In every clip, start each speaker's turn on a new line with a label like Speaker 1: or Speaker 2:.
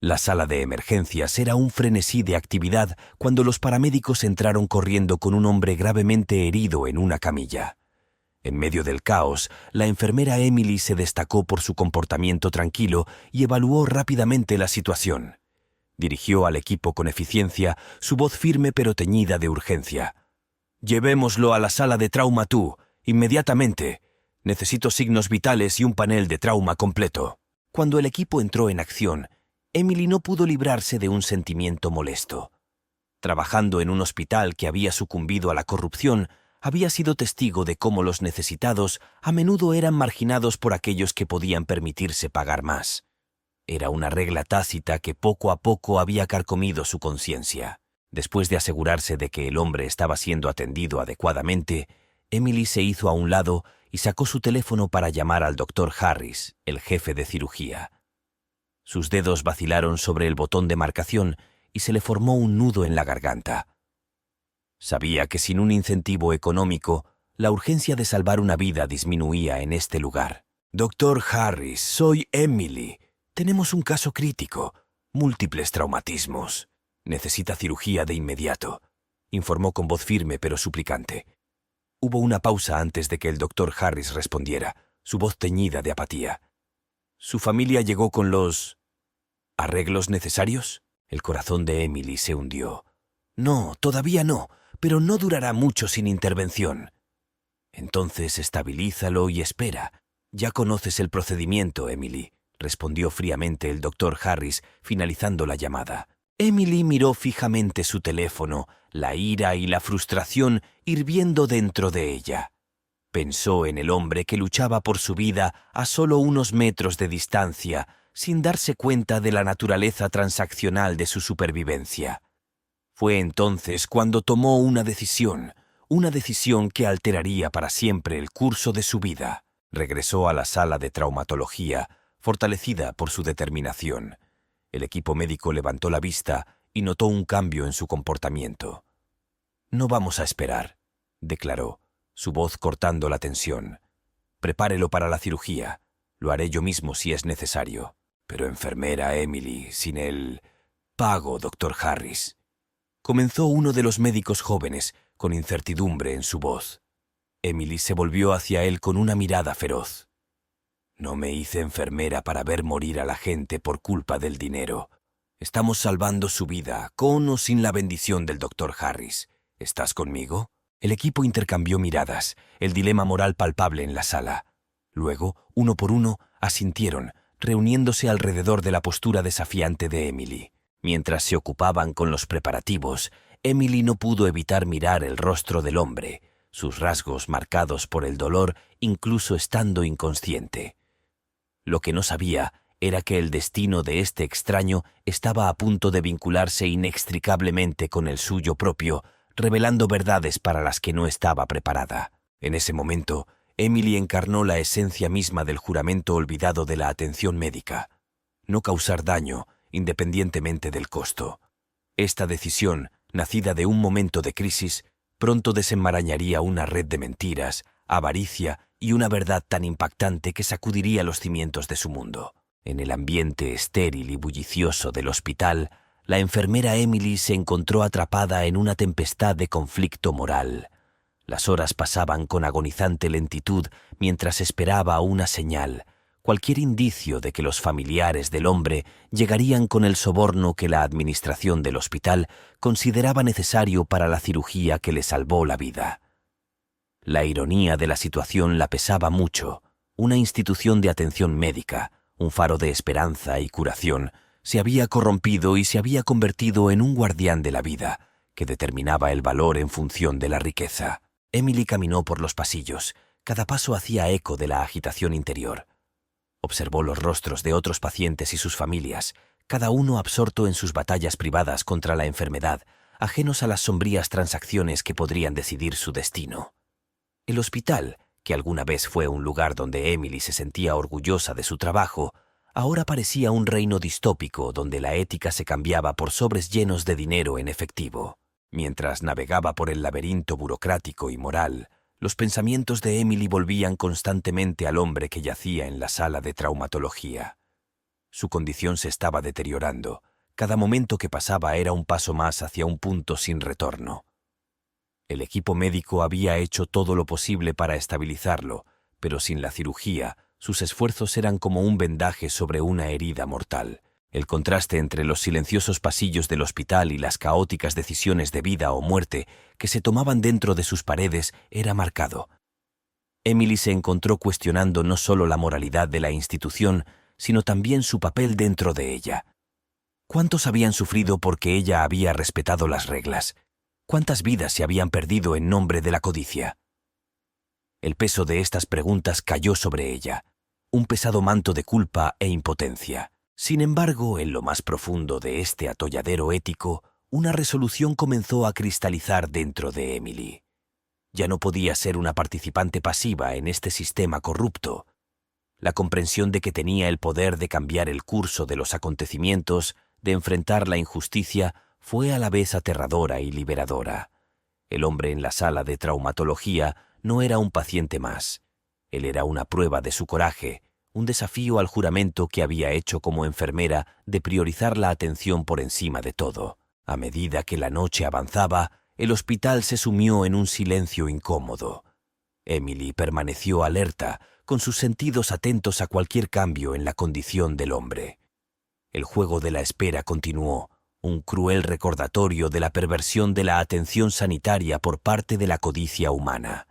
Speaker 1: La sala de emergencias era un frenesí de actividad cuando los paramédicos entraron corriendo con un hombre gravemente herido en una camilla. En medio del caos, la enfermera Emily se destacó por su comportamiento tranquilo y evaluó rápidamente la situación. Dirigió al equipo con eficiencia, su voz firme pero teñida de urgencia. «Llevémoslo a la sala de trauma tú, inmediatamente. Necesito signos vitales y un panel de trauma completo». Cuando el equipo entró en acción, Emily no pudo librarse de un sentimiento molesto. Trabajando en un hospital que había sucumbido a la corrupción, había sido testigo de cómo los necesitados a menudo eran marginados por aquellos que podían permitirse pagar más. Era una regla tácita que poco a poco había carcomido su conciencia. Después de asegurarse de que el hombre estaba siendo atendido adecuadamente, Emily se hizo a un lado y sacó su teléfono para llamar al doctor Harris, el jefe de cirugía. Sus dedos vacilaron sobre el botón de marcación y se le formó un nudo en la garganta. Sabía que sin un incentivo económico, la urgencia de salvar una vida disminuía en este lugar. «Doctor Harris, soy Emily. Tenemos un caso crítico, múltiples traumatismos. Necesita cirugía de inmediato», informó con voz firme pero suplicante. Hubo una pausa antes de que el doctor Harris respondiera, su voz teñida de apatía. «¿Su familia llegó con los arreglos necesarios?» El corazón de Emily se hundió. «No, todavía no, pero no durará mucho sin intervención». «Entonces estabilízalo y espera. Ya conoces el procedimiento, Emily», respondió fríamente el doctor Harris, finalizando la llamada. Emily miró fijamente su teléfono, la ira y la frustración hirviendo dentro de ella. Pensó en el hombre que luchaba por su vida a solo unos metros de distancia, sin darse cuenta de la naturaleza transaccional de su supervivencia. Fue entonces cuando tomó una decisión que alteraría para siempre el curso de su vida. Regresó a la sala de traumatología, fortalecida por su determinación. El equipo médico levantó la vista y notó un cambio en su comportamiento. «No vamos a esperar», declaró, su voz cortando la tensión. «Prepárelo para la cirugía. Lo haré yo mismo si es necesario». «Pero enfermera Emily, sin el pago, doctor Harris», comenzó uno de los médicos jóvenes, con incertidumbre en su voz. Emily se volvió hacia él con una mirada feroz. «No me hice enfermera para ver morir a la gente por culpa del dinero. Estamos salvando su vida, con o sin la bendición del doctor Harris. ¿Estás conmigo?» El equipo intercambió miradas, el dilema moral palpable en la sala. Luego, uno por uno, asintieron, reuniéndose alrededor de la postura desafiante de Emily. Mientras se ocupaban con los preparativos, Emily no pudo evitar mirar el rostro del hombre, sus rasgos marcados por el dolor incluso estando inconsciente. Lo que no sabía era que el destino de este extraño estaba a punto de vincularse inextricablemente con el suyo propio, revelando verdades para las que no estaba preparada. En ese momento, Emily encarnó la esencia misma del juramento olvidado de la atención médica: no causar daño, independientemente del costo. Esta decisión, nacida de un momento de crisis, pronto desenmarañaría una red de mentiras, avaricia y una verdad tan impactante que sacudiría los cimientos de su mundo. En el ambiente estéril y bullicioso del hospital, la enfermera Emily se encontró atrapada en una tempestad de conflicto moral. Las horas pasaban con agonizante lentitud mientras esperaba una señal, cualquier indicio de que los familiares del hombre llegarían con el soborno que la administración del hospital consideraba necesario para la cirugía que le salvó la vida. La ironía de la situación la pesaba mucho. Una institución de atención médica, un faro de esperanza y curación, se había corrompido y se había convertido en un guardián de la vida, que determinaba el valor en función de la riqueza. Emily caminó por los pasillos. Cada paso hacía eco de la agitación interior. Observó los rostros de otros pacientes y sus familias, cada uno absorto en sus batallas privadas contra la enfermedad, ajenos a las sombrías transacciones que podrían decidir su destino. El hospital, que alguna vez fue un lugar donde Emily se sentía orgullosa de su trabajo, ahora parecía un reino distópico donde la ética se cambiaba por sobres llenos de dinero en efectivo. Mientras navegaba por el laberinto burocrático y moral, los pensamientos de Emily volvían constantemente al hombre que yacía en la sala de traumatología. Su condición se estaba deteriorando. Cada momento que pasaba era un paso más hacia un punto sin retorno. El equipo médico había hecho todo lo posible para estabilizarlo, pero sin la cirugía, sus esfuerzos eran como un vendaje sobre una herida mortal. El contraste entre los silenciosos pasillos del hospital y las caóticas decisiones de vida o muerte que se tomaban dentro de sus paredes era marcado. Emily se encontró cuestionando no solo la moralidad de la institución, sino también su papel dentro de ella. ¿Cuántos habían sufrido porque ella había respetado las reglas? ¿Cuántas vidas se habían perdido en nombre de la codicia? El peso de estas preguntas cayó sobre ella, un pesado manto de culpa e impotencia. Sin embargo, en lo más profundo de este atolladero ético, una resolución comenzó a cristalizar dentro de Emily. Ya no podía ser una participante pasiva en este sistema corrupto. La comprensión de que tenía el poder de cambiar el curso de los acontecimientos, de enfrentar la injusticia, fue a la vez aterradora y liberadora. El hombre en la sala de traumatología no era un paciente más. Él era una prueba de su coraje, un desafío al juramento que había hecho como enfermera de priorizar la atención por encima de todo. A medida que la noche avanzaba, el hospital se sumió en un silencio incómodo. Emily permaneció alerta, con sus sentidos atentos a cualquier cambio en la condición del hombre. El juego de la espera continuó, un cruel recordatorio de la perversión de la atención sanitaria por parte de la codicia humana.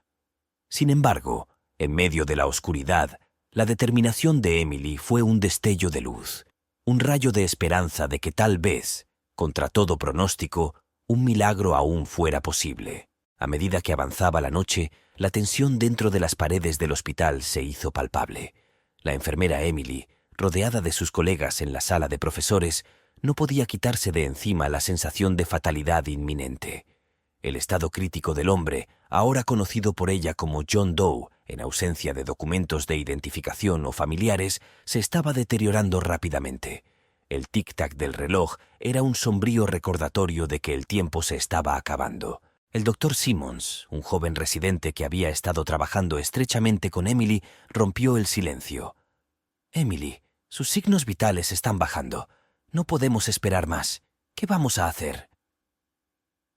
Speaker 1: Sin embargo, en medio de la oscuridad, la determinación de Emily fue un destello de luz, un rayo de esperanza de que tal vez, contra todo pronóstico, un milagro aún fuera posible. A medida que avanzaba la noche, la tensión dentro de las paredes del hospital se hizo palpable. La enfermera Emily, rodeada de sus colegas en la sala de profesores, no podía quitarse de encima la sensación de fatalidad inminente. El estado crítico del hombre, ahora conocido por ella como John Doe, en ausencia de documentos de identificación o familiares, se estaba deteriorando rápidamente. El tic-tac del reloj era un sombrío recordatorio de que el tiempo se estaba acabando. El doctor Simmons, un joven residente que había estado trabajando estrechamente con Emily, rompió el silencio. «Emily, sus signos vitales están bajando. No podemos esperar más. ¿Qué vamos a hacer?»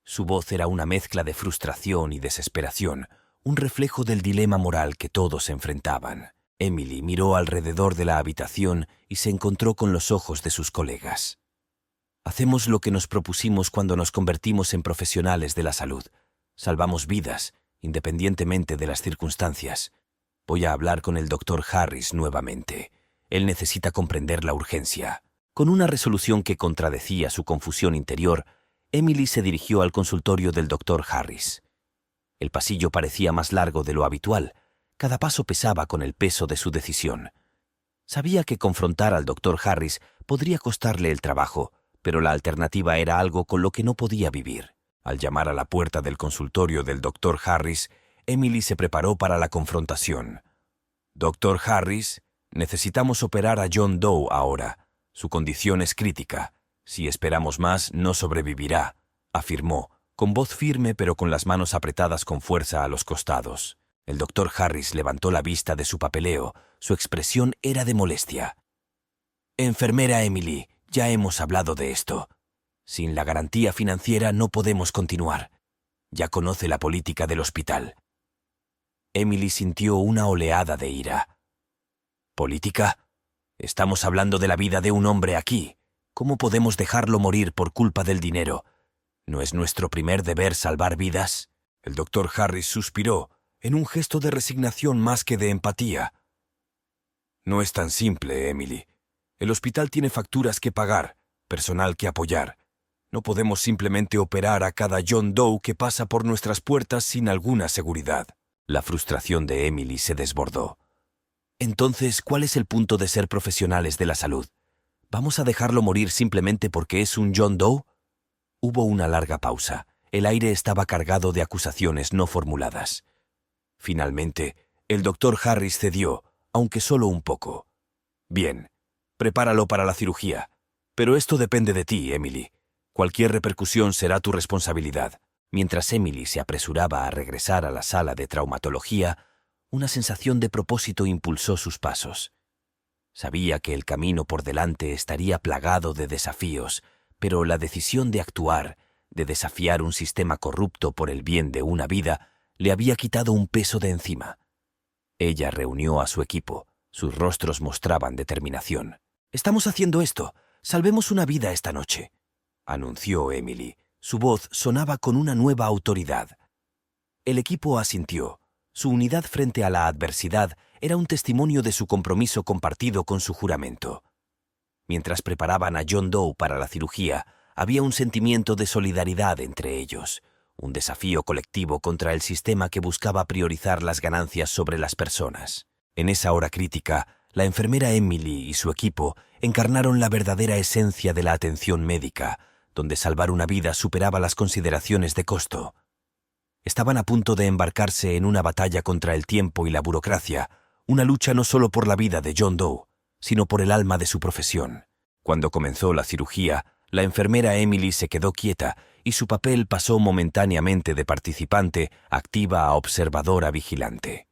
Speaker 1: Su voz era una mezcla de frustración y desesperación, un reflejo del dilema moral que todos enfrentaban. Emily miró alrededor de la habitación y se encontró con los ojos de sus colegas. «Hacemos lo que nos propusimos cuando nos convertimos en profesionales de la salud. Salvamos vidas, independientemente de las circunstancias. Voy a hablar con el doctor Harris nuevamente. Él necesita comprender la urgencia». Con una resolución que contradecía su confusión interior, Emily se dirigió al consultorio del doctor Harris. El pasillo parecía más largo de lo habitual. Cada paso pesaba con el peso de su decisión. Sabía que confrontar al doctor Harris podría costarle el trabajo, pero la alternativa era algo con lo que no podía vivir. Al llamar a la puerta del consultorio del doctor Harris, Emily se preparó para la confrontación. «Doctor Harris, necesitamos operar a John Doe ahora. Su condición es crítica. Si esperamos más, no sobrevivirá», afirmó, con voz firme pero con las manos apretadas con fuerza a los costados. El doctor Harris levantó la vista de su papeleo. Su expresión era de molestia. «Enfermera Emily, ya hemos hablado de esto. Sin la garantía financiera no podemos continuar. Ya conoce la política del hospital». Emily sintió una oleada de ira. «¿Política? Estamos hablando de la vida de un hombre aquí. ¿Cómo podemos dejarlo morir por culpa del dinero? ¿No es nuestro primer deber salvar vidas?» El doctor Harris suspiró, en un gesto de resignación más que de empatía. «No es tan simple, Emily. El hospital tiene facturas que pagar, personal que apoyar. No podemos simplemente operar a cada John Doe que pasa por nuestras puertas sin alguna seguridad». La frustración de Emily se desbordó. «Entonces, ¿cuál es el punto de ser profesionales de la salud? ¿Vamos a dejarlo morir simplemente porque es un John Doe?» Hubo una larga pausa. El aire estaba cargado de acusaciones no formuladas. Finalmente, el doctor Harris cedió, aunque solo un poco. «Bien, prepáralo para la cirugía. Pero esto depende de ti, Emily. Cualquier repercusión será tu responsabilidad». Mientras Emily se apresuraba a regresar a la sala de traumatología, una sensación de propósito impulsó sus pasos. Sabía que el camino por delante estaría plagado de desafíos, pero la decisión de actuar, de desafiar un sistema corrupto por el bien de una vida, le había quitado un peso de encima. Ella reunió a su equipo. Sus rostros mostraban determinación. «Estamos haciendo esto. Salvemos una vida esta noche», anunció Emily. Su voz sonaba con una nueva autoridad. El equipo asintió. Su unidad frente a la adversidad era un testimonio de su compromiso compartido con su juramento. Mientras preparaban a John Doe para la cirugía, había un sentimiento de solidaridad entre ellos, un desafío colectivo contra el sistema que buscaba priorizar las ganancias sobre las personas. En esa hora crítica, la enfermera Emily y su equipo encarnaron la verdadera esencia de la atención médica, donde salvar una vida superaba las consideraciones de costo. Estaban a punto de embarcarse en una batalla contra el tiempo y la burocracia, una lucha no solo por la vida de John Doe, sino por el alma de su profesión. Cuando comenzó la cirugía, la enfermera Emily se quedó quieta y su papel pasó momentáneamente de participante activa a observadora vigilante.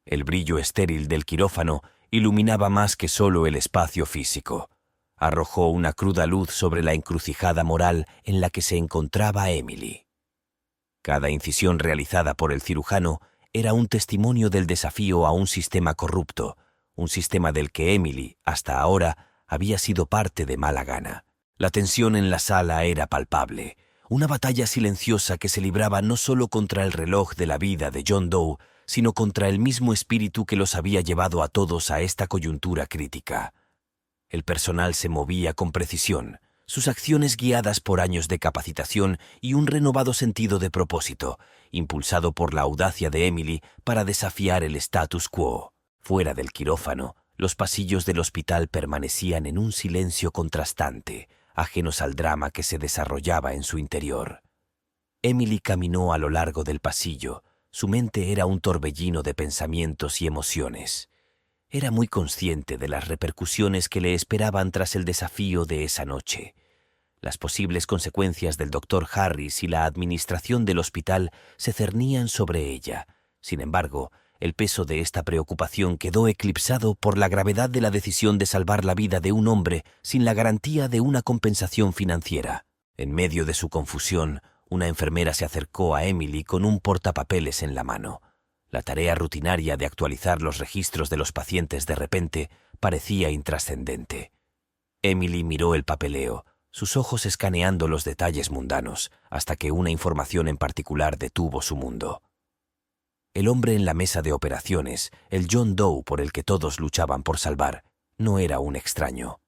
Speaker 1: El brillo estéril del quirófano iluminaba más que solo el espacio físico. Arrojó una cruda luz sobre la encrucijada moral en la que se encontraba Emily. Cada incisión realizada por el cirujano era un testimonio del desafío a un sistema corrupto, un sistema del que Emily, hasta ahora, había sido parte de mala gana. La tensión en la sala era palpable, una batalla silenciosa que se libraba no solo contra el reloj de la vida de John Doe, sino contra el mismo espíritu que los había llevado a todos a esta coyuntura crítica. El personal se movía con precisión, sus acciones guiadas por años de capacitación y un renovado sentido de propósito, impulsado por la audacia de Emily para desafiar el status quo. Fuera del quirófano, los pasillos del hospital permanecían en un silencio contrastante, ajenos al drama que se desarrollaba en su interior. Emily caminó a lo largo del pasillo. Su mente era un torbellino de pensamientos y emociones. Era muy consciente de las repercusiones que le esperaban tras el desafío de esa noche. Las posibles consecuencias del Dr. Harris y la administración del hospital se cernían sobre ella. Sin embargo, el peso de esta preocupación quedó eclipsado por la gravedad de la decisión de salvar la vida de un hombre sin la garantía de una compensación financiera. En medio de su confusión, una enfermera se acercó a Emily con un portapapeles en la mano. La tarea rutinaria de actualizar los registros de los pacientes de repente parecía intrascendente. Emily miró el papeleo, sus ojos escaneando los detalles mundanos, hasta que una información en particular detuvo su mundo. El hombre en la mesa de operaciones, el John Doe por el que todos luchaban por salvar, no era un extraño.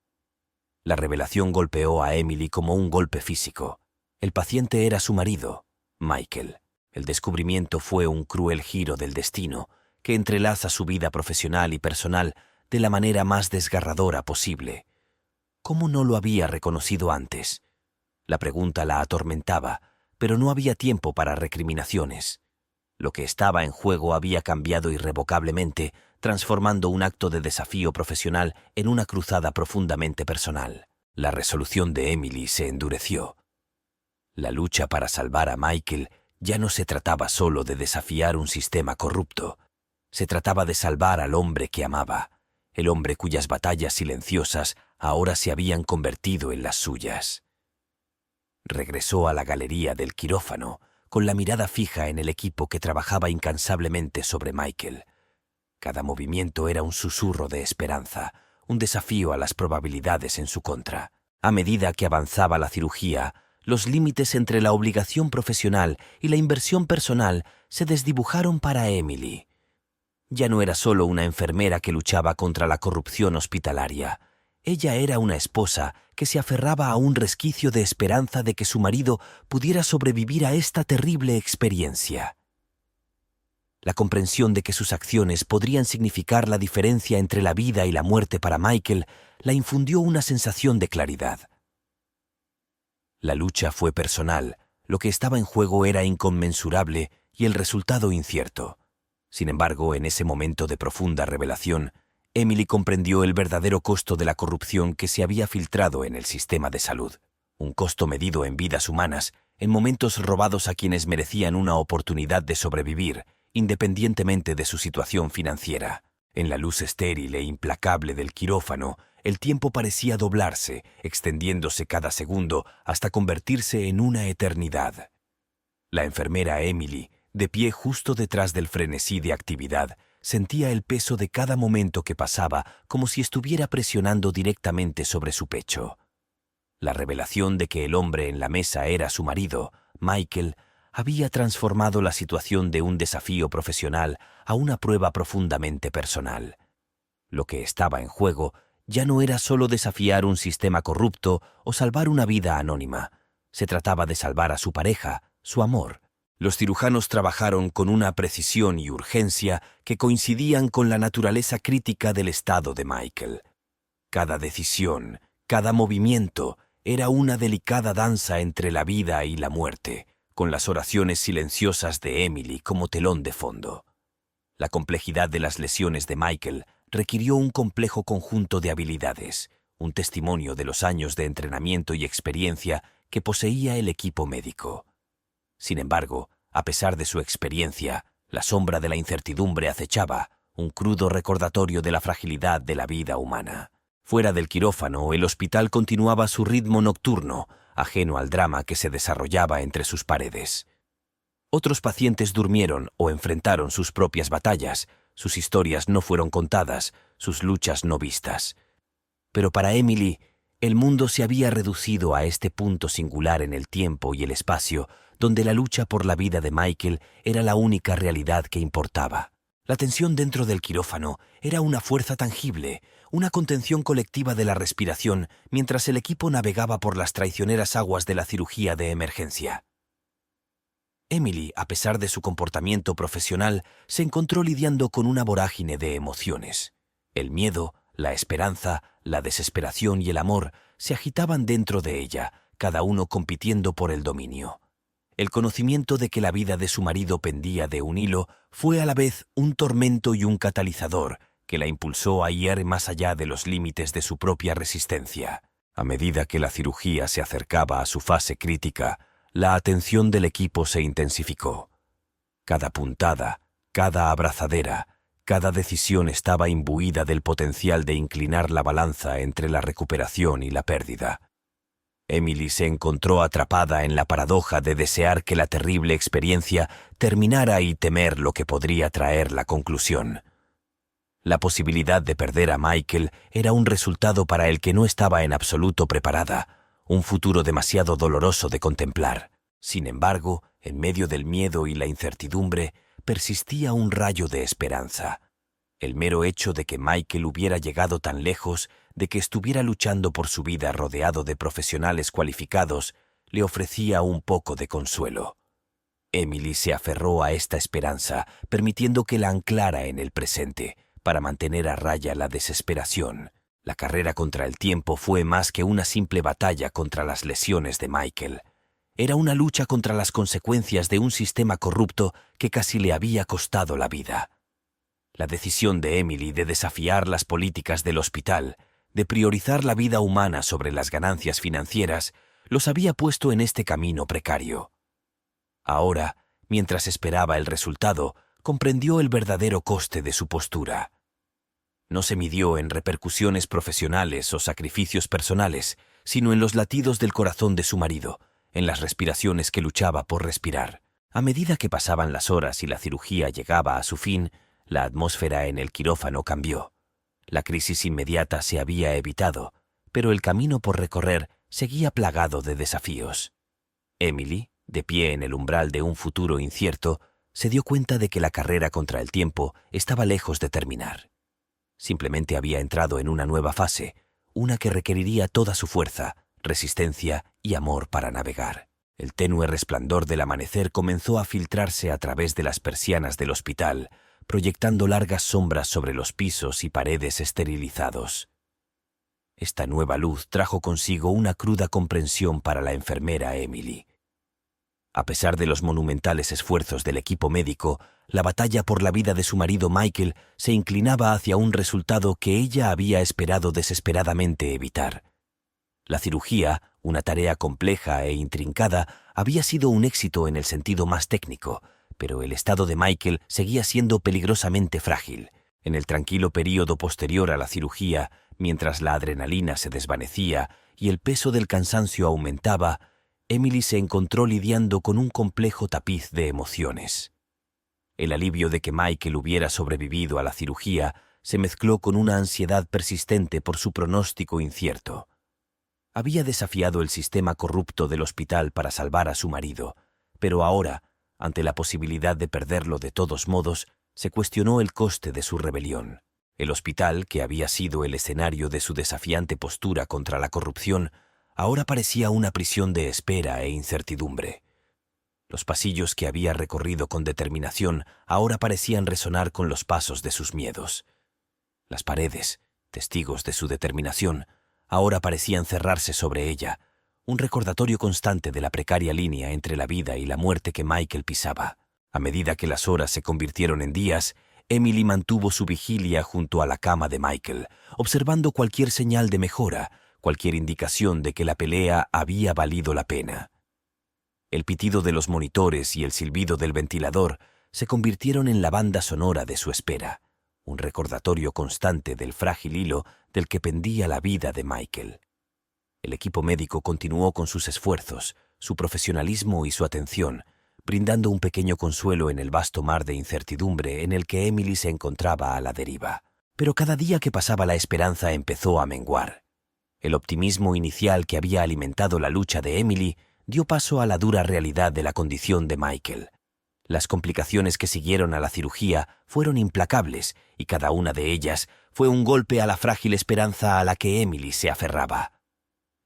Speaker 1: La revelación golpeó a Emily como un golpe físico. El paciente era su marido, Michael. El descubrimiento fue un cruel giro del destino que entrelaza su vida profesional y personal de la manera más desgarradora posible. ¿Cómo no lo había reconocido antes? La pregunta la atormentaba, pero no había tiempo para recriminaciones. Lo que estaba en juego había cambiado irrevocablemente, transformando un acto de desafío profesional en una cruzada profundamente personal. La resolución de Emily se endureció. La lucha para salvar a Michael ya no se trataba solo de desafiar un sistema corrupto. Se trataba de salvar al hombre que amaba, el hombre cuyas batallas silenciosas ahora se habían convertido en las suyas. Regresó a la galería del quirófano, con la mirada fija en el equipo que trabajaba incansablemente sobre Michael. Cada movimiento era un susurro de esperanza, un desafío a las probabilidades en su contra. A medida que avanzaba la cirugía, los límites entre la obligación profesional y la inversión personal se desdibujaron para Emily. Ya no era solo una enfermera que luchaba contra la corrupción hospitalaria. Ella era una esposa que se aferraba a un resquicio de esperanza de que su marido pudiera sobrevivir a esta terrible experiencia. La comprensión de que sus acciones podrían significar la diferencia entre la vida y la muerte para Michael la infundió una sensación de claridad. La lucha fue personal, lo que estaba en juego era inconmensurable y el resultado incierto. Sin embargo, en ese momento de profunda revelación, Emily comprendió el verdadero costo de la corrupción que se había filtrado en el sistema de salud. Un costo medido en vidas humanas, en momentos robados a quienes merecían una oportunidad de sobrevivir, independientemente de su situación financiera. En la luz estéril e implacable del quirófano, el tiempo parecía doblarse, extendiéndose cada segundo hasta convertirse en una eternidad. La enfermera Emily, de pie justo detrás del frenesí de actividad, sentía el peso de cada momento que pasaba como si estuviera presionando directamente sobre su pecho. La revelación de que el hombre en la mesa era su marido, Michael, había transformado la situación de un desafío profesional a una prueba profundamente personal. Lo que estaba en juego ya no era solo desafiar un sistema corrupto o salvar una vida anónima. Se trataba de salvar a su pareja, su amor. Los cirujanos trabajaron con una precisión y urgencia que coincidían con la naturaleza crítica del estado de Michael. Cada decisión, cada movimiento, era una delicada danza entre la vida y la muerte, con las oraciones silenciosas de Emily como telón de fondo. La complejidad de las lesiones de Michael requirió un complejo conjunto de habilidades, un testimonio de los años de entrenamiento y experiencia que poseía el equipo médico. Sin embargo, a pesar de su experiencia, la sombra de la incertidumbre acechaba, un crudo recordatorio de la fragilidad de la vida humana. Fuera del quirófano, el hospital continuaba su ritmo nocturno, ajeno al drama que se desarrollaba entre sus paredes. Otros pacientes durmieron o enfrentaron sus propias batallas, sus historias no fueron contadas, sus luchas no vistas. Pero para Emily, el mundo se había reducido a este punto singular en el tiempo y el espacio, donde la lucha por la vida de Michael era la única realidad que importaba. La tensión dentro del quirófano era una fuerza tangible, una contención colectiva de la respiración mientras el equipo navegaba por las traicioneras aguas de la cirugía de emergencia. Emily, a pesar de su comportamiento profesional, se encontró lidiando con una vorágine de emociones. El miedo, la esperanza, la desesperación y el amor se agitaban dentro de ella, cada uno compitiendo por el dominio. El conocimiento de que la vida de su marido pendía de un hilo fue a la vez un tormento y un catalizador que la impulsó a ir más allá de los límites de su propia resistencia. A medida que la cirugía se acercaba a su fase crítica, la atención del equipo se intensificó. Cada puntada, cada abrazadera, cada decisión estaba imbuida del potencial de inclinar la balanza entre la recuperación y la pérdida. Emily se encontró atrapada en la paradoja de desear que la terrible experiencia terminara y temer lo que podría traer la conclusión. La posibilidad de perder a Michael era un resultado para el que no estaba en absoluto preparada, un futuro demasiado doloroso de contemplar. Sin embargo, en medio del miedo y la incertidumbre, persistía un rayo de esperanza. El mero hecho de que Michael hubiera llegado tan lejos, de que estuviera luchando por su vida rodeado de profesionales cualificados, le ofrecía un poco de consuelo. Emily se aferró a esta esperanza, permitiendo que la anclara en el presente, para mantener a raya la desesperación. La carrera contra el tiempo fue más que una simple batalla contra las lesiones de Michael. Era una lucha contra las consecuencias de un sistema corrupto que casi le había costado la vida. La decisión de Emily de desafiar las políticas del hospital, de priorizar la vida humana sobre las ganancias financieras, los había puesto en este camino precario. Ahora, mientras esperaba el resultado, comprendió el verdadero coste de su postura. No se midió en repercusiones profesionales o sacrificios personales, sino en los latidos del corazón de su marido, en las respiraciones que luchaba por respirar. A medida que pasaban las horas y la cirugía llegaba a su fin, la atmósfera en el quirófano cambió. La crisis inmediata se había evitado, pero el camino por recorrer seguía plagado de desafíos. Emily, de pie en el umbral de un futuro incierto, se dio cuenta de que la carrera contra el tiempo estaba lejos de terminar. Simplemente había entrado en una nueva fase, una que requeriría toda su fuerza, resistencia y amor para navegar. El tenue resplandor del amanecer comenzó a filtrarse a través de las persianas del hospital, proyectando largas sombras sobre los pisos y paredes esterilizados. Esta nueva luz trajo consigo una cruda comprensión para la enfermera Emily. A pesar de los monumentales esfuerzos del equipo médico, la batalla por la vida de su marido Michael se inclinaba hacia un resultado que ella había esperado desesperadamente evitar. La cirugía, una tarea compleja e intrincada, había sido un éxito en el sentido más técnico, pero el estado de Michael seguía siendo peligrosamente frágil. En el tranquilo período posterior a la cirugía, mientras la adrenalina se desvanecía y el peso del cansancio aumentaba, Emily se encontró lidiando con un complejo tapiz de emociones. El alivio de que Michael hubiera sobrevivido a la cirugía se mezcló con una ansiedad persistente por su pronóstico incierto. Había desafiado el sistema corrupto del hospital para salvar a su marido, pero ahora, ante la posibilidad de perderlo de todos modos, se cuestionó el coste de su rebelión. El hospital, que había sido el escenario de su desafiante postura contra la corrupción, ahora parecía una prisión de espera e incertidumbre. Los pasillos que había recorrido con determinación ahora parecían resonar con los pasos de sus miedos. Las paredes, testigos de su determinación, ahora parecían cerrarse sobre ella, un recordatorio constante de la precaria línea entre la vida y la muerte que Michael pisaba. A medida que las horas se convirtieron en días, Emily mantuvo su vigilia junto a la cama de Michael, observando cualquier señal de mejora, cualquier indicación de que la pelea había valido la pena. El pitido de los monitores y el silbido del ventilador se convirtieron en la banda sonora de su espera, un recordatorio constante del frágil hilo del que pendía la vida de Michael. El equipo médico continuó con sus esfuerzos, su profesionalismo y su atención, brindando un pequeño consuelo en el vasto mar de incertidumbre en el que Emily se encontraba a la deriva. Pero cada día que pasaba la esperanza empezó a menguar. El optimismo inicial que había alimentado la lucha de Emily dio paso a la dura realidad de la condición de Michael. Las complicaciones que siguieron a la cirugía fueron implacables y cada una de ellas fue un golpe a la frágil esperanza a la que Emily se aferraba.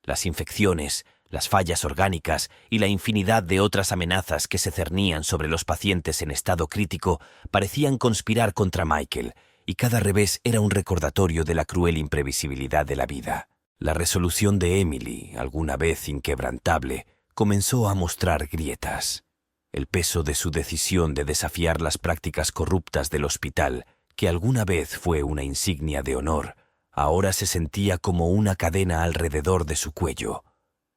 Speaker 1: Las infecciones, las fallas orgánicas y la infinidad de otras amenazas que se cernían sobre los pacientes en estado crítico parecían conspirar contra Michael, y cada revés era un recordatorio de la cruel imprevisibilidad de la vida. La resolución de Emily, alguna vez inquebrantable, comenzó a mostrar grietas. El peso de su decisión de desafiar las prácticas corruptas del hospital, que alguna vez fue una insignia de honor, ahora se sentía como una cadena alrededor de su cuello.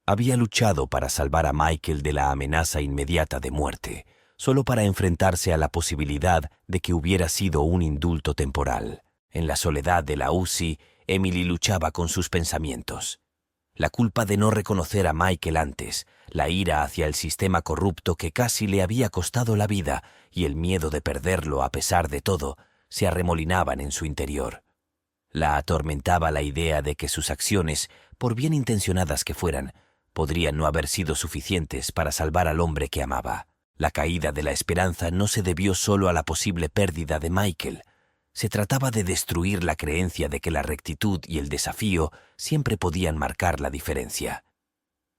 Speaker 1: Había luchado para salvar a Michael de la amenaza inmediata de muerte, solo para enfrentarse a la posibilidad de que hubiera sido un indulto temporal. En la soledad de la UCI, Emily luchaba con sus pensamientos. La culpa de no reconocer a Michael antes, la ira hacia el sistema corrupto que casi le había costado la vida y el miedo de perderlo a pesar de todo, se arremolinaban en su interior. La atormentaba la idea de que sus acciones, por bien intencionadas que fueran, podrían no haber sido suficientes para salvar al hombre que amaba. La caída de la esperanza no se debió solo a la posible pérdida de Michael. Se trataba de destruir la creencia de que la rectitud y el desafío siempre podían marcar la diferencia.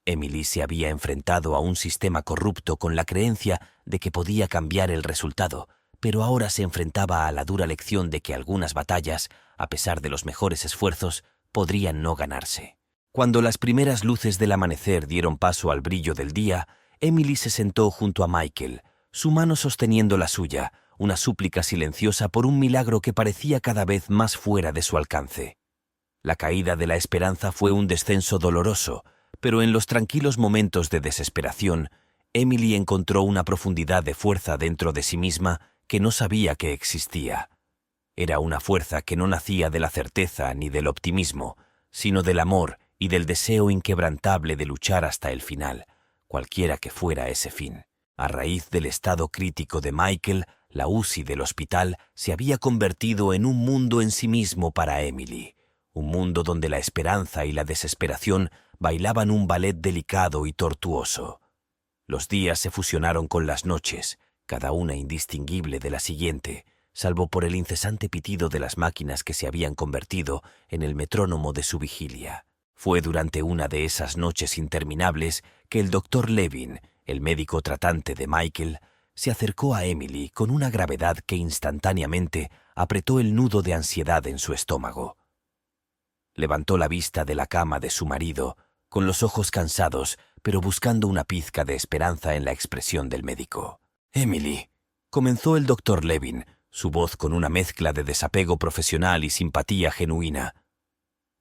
Speaker 1: Emily se había enfrentado a un sistema corrupto con la creencia de que podía cambiar el resultado, pero ahora se enfrentaba a la dura lección de que algunas batallas, a pesar de los mejores esfuerzos, podrían no ganarse. Cuando las primeras luces del amanecer dieron paso al brillo del día, Emily se sentó junto a Michael, su mano sosteniendo la suya, una súplica silenciosa por un milagro que parecía cada vez más fuera de su alcance. La caída de la esperanza fue un descenso doloroso, pero en los tranquilos momentos de desesperación, Emily encontró una profundidad de fuerza dentro de sí misma que no sabía que existía. Era una fuerza que no nacía de la certeza ni del optimismo, sino del amor y del deseo inquebrantable de luchar hasta el final, cualquiera que fuera ese fin. A raíz del estado crítico de Michael, la UCI del hospital se había convertido en un mundo en sí mismo para Emily, un mundo donde la esperanza y la desesperación bailaban un ballet delicado y tortuoso. Los días se fusionaron con las noches, cada una indistinguible de la siguiente, salvo por el incesante pitido de las máquinas que se habían convertido en el metrónomo de su vigilia. Fue durante una de esas noches interminables que el doctor Levin, el médico tratante de Michael, se acercó a Emily con una gravedad que instantáneamente apretó el nudo de ansiedad en su estómago. Levantó la vista de la cama de su marido, con los ojos cansados, pero buscando una pizca de esperanza en la expresión del médico. «Emily», comenzó el doctor Levin, su voz con una mezcla de desapego profesional y simpatía genuina.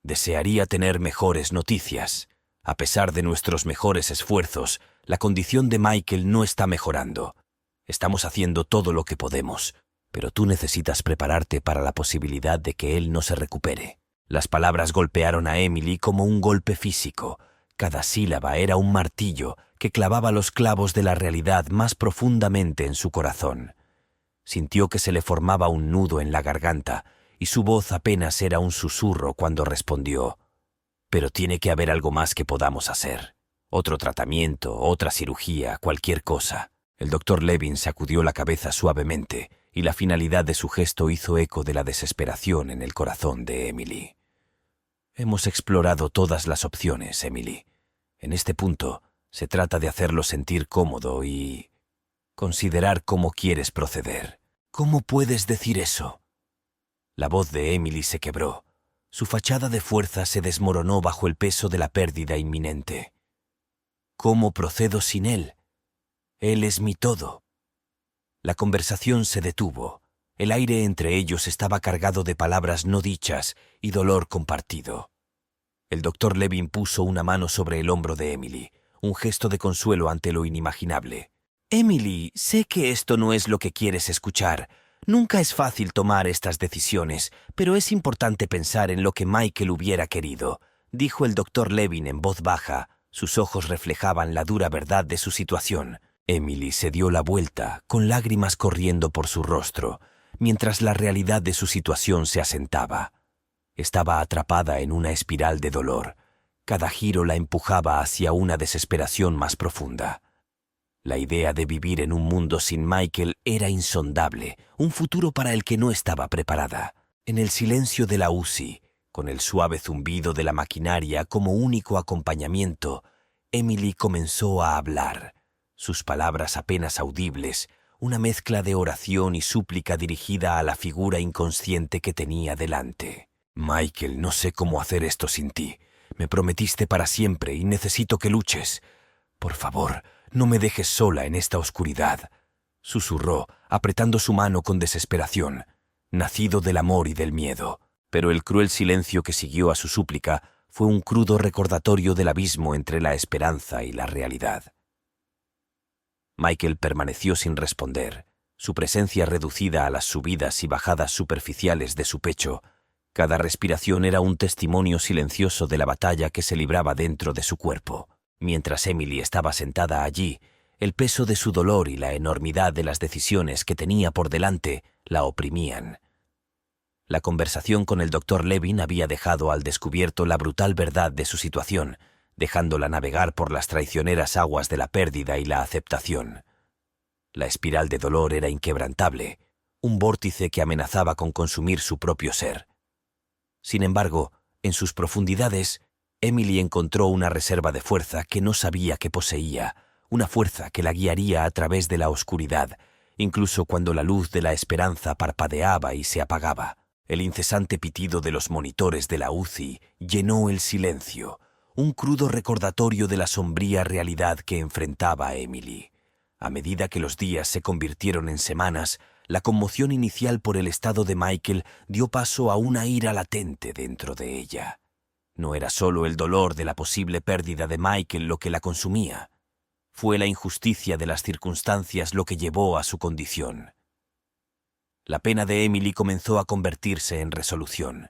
Speaker 1: «Desearía tener mejores noticias. A pesar de nuestros mejores esfuerzos, la condición de Michael no está mejorando. Estamos haciendo todo lo que podemos, pero tú necesitas prepararte para la posibilidad de que él no se recupere. Las palabras golpearon a Emily como un golpe físico. Cada sílaba era un martillo que clavaba los clavos de la realidad más profundamente en su corazón. Sintió que se le formaba un nudo en la garganta y su voz apenas era un susurro cuando respondió: «Pero tiene que haber algo más que podamos hacer. Otro tratamiento, otra cirugía, cualquier cosa». El doctor Levin sacudió la cabeza suavemente y la finalidad de su gesto hizo eco de la desesperación en el corazón de Emily. «Hemos explorado todas las opciones, Emily. En este punto se trata de hacerlo sentir cómodo y considerar cómo quieres proceder». «¿Cómo puedes decir eso?». La voz de Emily se quebró. Su fachada de fuerza se desmoronó bajo el peso de la pérdida inminente. «¿Cómo procedo sin él? Él es mi todo». La conversación se detuvo. El aire entre ellos estaba cargado de palabras no dichas y dolor compartido. El doctor Levin puso una mano sobre el hombro de Emily, un gesto de consuelo ante lo inimaginable. «Emily, sé que esto no es lo que quieres escuchar. Nunca es fácil tomar estas decisiones, pero es importante pensar en lo que Michael hubiera querido», dijo el doctor Levin en voz baja. Sus ojos reflejaban la dura verdad de su situación. Emily se dio la vuelta, con lágrimas corriendo por su rostro, mientras la realidad de su situación se asentaba. Estaba atrapada en una espiral de dolor. Cada giro la empujaba hacia una desesperación más profunda. La idea de vivir en un mundo sin Michael era insondable, un futuro para el que no estaba preparada. En el silencio de la UCI, con el suave zumbido de la maquinaria como único acompañamiento, Emily comenzó a hablar. Sus palabras apenas audibles, una mezcla de oración y súplica dirigida a la figura inconsciente que tenía delante. «Michael, no sé cómo hacer esto sin ti. Me prometiste para siempre y necesito que luches. Por favor, no me dejes sola en esta oscuridad», susurró, apretando su mano con desesperación, nacido del amor y del miedo. Pero el cruel silencio que siguió a su súplica fue un crudo recordatorio del abismo entre la esperanza y la realidad. Michael permaneció sin responder, su presencia reducida a las subidas y bajadas superficiales de su pecho. Cada respiración era un testimonio silencioso de la batalla que se libraba dentro de su cuerpo. Mientras Emily estaba sentada allí, el peso de su dolor y la enormidad de las decisiones que tenía por delante la oprimían. La conversación con el doctor Levin había dejado al descubierto la brutal verdad de su situación, dejándola navegar por las traicioneras aguas de la pérdida y la aceptación. La espiral de dolor era inquebrantable, un vórtice que amenazaba con consumir su propio ser. Sin embargo, en sus profundidades, Emily encontró una reserva de fuerza que no sabía que poseía, una fuerza que la guiaría a través de la oscuridad, incluso cuando la luz de la esperanza parpadeaba y se apagaba. El incesante pitido de los monitores de la UCI llenó el silencio, un crudo recordatorio de la sombría realidad que enfrentaba a Emily. A medida que los días se convirtieron en semanas, la conmoción inicial por el estado de Michael dio paso a una ira latente dentro de ella. No era solo el dolor de la posible pérdida de Michael lo que la consumía. Fue la injusticia de las circunstancias lo que llevó a su condición. La pena de Emily comenzó a convertirse en resolución.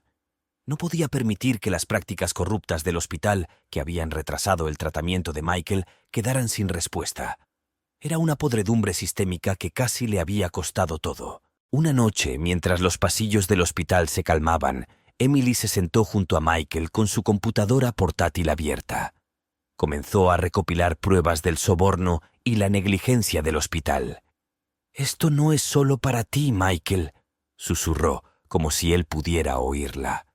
Speaker 1: No podía permitir que las prácticas corruptas del hospital, que habían retrasado el tratamiento de Michael, quedaran sin respuesta. Era una podredumbre sistémica que casi le había costado todo. Una noche, mientras los pasillos del hospital se calmaban, Emily se sentó junto a Michael con su computadora portátil abierta. Comenzó a recopilar pruebas del soborno y la negligencia del hospital. «Esto no es solo para ti, Michael», susurró, como si él pudiera oírla.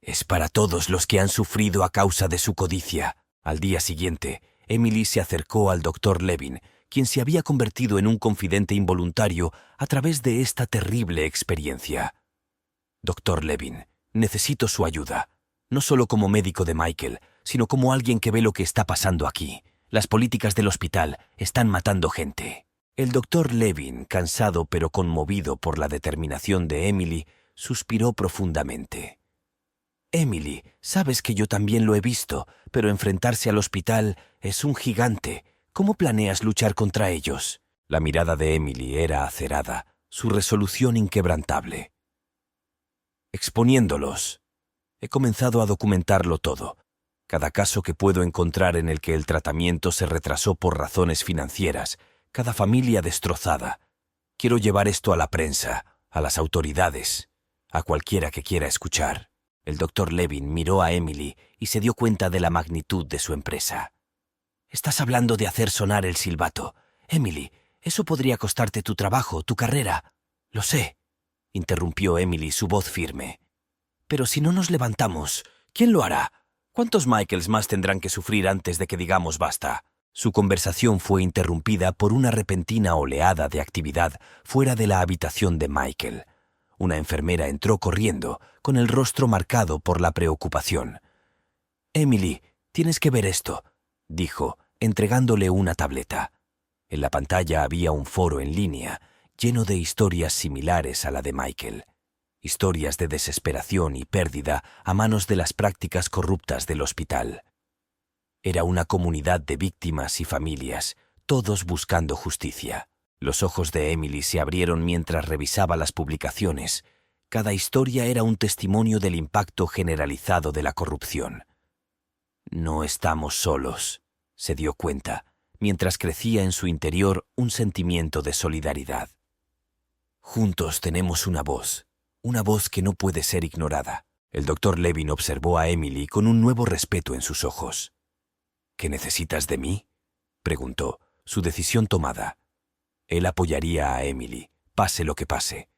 Speaker 1: «Es para todos los que han sufrido a causa de su codicia». Al día siguiente, Emily se acercó al doctor Levin, quien se había convertido en un confidente involuntario a través de esta terrible experiencia. «Doctor Levin, necesito su ayuda, no solo como médico de Michael, sino como alguien que ve lo que está pasando aquí. Las políticas del hospital están matando gente». El doctor Levin, cansado pero conmovido por la determinación de Emily, suspiró profundamente. «Emily, sabes que yo también lo he visto, pero enfrentarse al hospital es un gigante. ¿Cómo planeas luchar contra ellos?». La mirada de Emily era acerada. su resolución inquebrantable. Exponiéndolos, he comenzado a documentarlo todo, cada caso que puedo encontrar en el que el tratamiento se retrasó por razones financieras, cada familia destrozada. Quiero llevar esto a la prensa, a las autoridades, a cualquiera que quiera escuchar. El doctor Levin miró a Emily y se dio cuenta de la magnitud de su empresa. «Estás hablando de hacer sonar el silbato. Emily, eso podría costarte tu trabajo, tu carrera». «Lo sé», interrumpió Emily, su voz firme. «Pero si no nos levantamos, ¿quién lo hará? ¿Cuántos Michaels más tendrán que sufrir antes de que digamos basta?» Su conversación fue interrumpida por una repentina oleada de actividad fuera de la habitación de Michael. Una enfermera entró corriendo, con el rostro marcado por la preocupación. «Emily, tienes que ver esto», dijo, entregándole una tableta. En la pantalla había un foro en línea, lleno de historias similares a la de Michael. Historias de desesperación y pérdida a manos de las prácticas corruptas del hospital. Era una comunidad de víctimas y familias, todos buscando justicia. Los ojos de Emily se abrieron mientras revisaba las publicaciones. Cada historia era un testimonio del impacto generalizado de la corrupción. «No estamos solos», se dio cuenta, mientras crecía en su interior un sentimiento de solidaridad. «Juntos tenemos una voz que no puede ser ignorada». El doctor Levin observó a Emily con un nuevo respeto en sus ojos. «¿Qué necesitas de mí?», preguntó, su decisión tomada. Él apoyaría a Emily, pase lo que pase.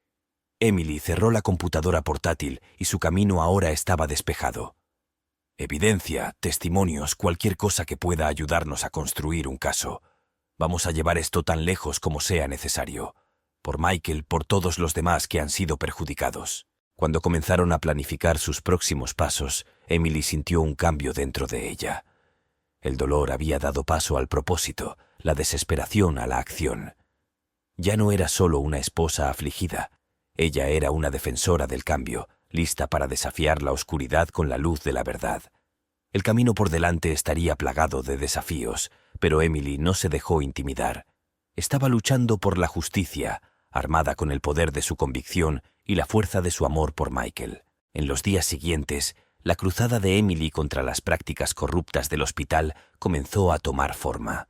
Speaker 1: Emily cerró la computadora portátil y su camino ahora estaba despejado. «Evidencia, testimonios, cualquier cosa que pueda ayudarnos a construir un caso. Vamos a llevar esto tan lejos como sea necesario. Por Michael, por todos los demás que han sido perjudicados». Cuando comenzaron a planificar sus próximos pasos, Emily sintió un cambio dentro de ella. El dolor había dado paso al propósito, la desesperación a la acción. Ya no era solo una esposa afligida. Ella era una defensora del cambio, lista para desafiar la oscuridad con la luz de la verdad. El camino por delante estaría plagado de desafíos, pero Emily no se dejó intimidar. Estaba luchando por la justicia, armada con el poder de su convicción y la fuerza de su amor por Michael. En los días siguientes, la cruzada de Emily contra las prácticas corruptas del hospital comenzó a tomar forma.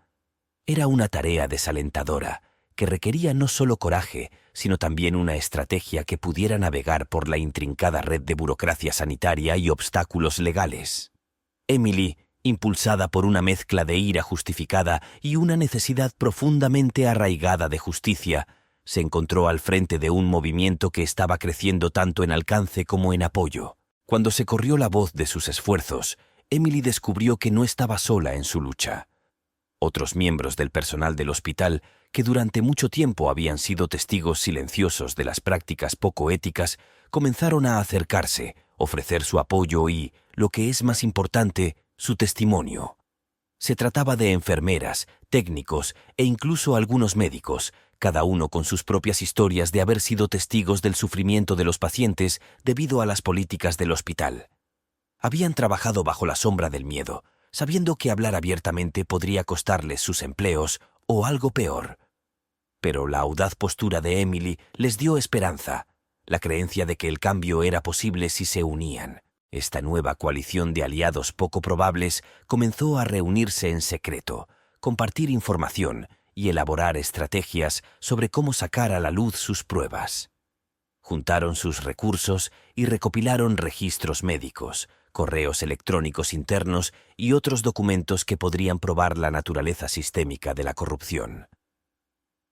Speaker 1: Era una tarea desalentadora, que requería no solo coraje, sino también una estrategia que pudiera navegar por la intrincada red de burocracia sanitaria y obstáculos legales. Emily, impulsada por una mezcla de ira justificada y una necesidad profundamente arraigada de justicia, se encontró al frente de un movimiento que estaba creciendo tanto en alcance como en apoyo. Cuando se corrió la voz de sus esfuerzos, Emily descubrió que no estaba sola en su lucha. Otros miembros del personal del hospital, que durante mucho tiempo habían sido testigos silenciosos de las prácticas poco éticas, comenzaron a acercarse, ofrecer su apoyo y, lo que es más importante, su testimonio. Se trataba de enfermeras, técnicos e incluso algunos médicos, cada uno con sus propias historias de haber sido testigos del sufrimiento de los pacientes debido a las políticas del hospital. Habían trabajado bajo la sombra del miedo, sabiendo que hablar abiertamente podría costarles sus empleos o algo peor. Pero la audaz postura de Emily les dio esperanza, la creencia de que el cambio era posible si se unían. Esta nueva coalición de aliados poco probables comenzó a reunirse en secreto, compartir información y elaborar estrategias sobre cómo sacar a la luz sus pruebas. Juntaron sus recursos y recopilaron registros médicos, correos electrónicos internos y otros documentos que podrían probar la naturaleza sistémica de la corrupción.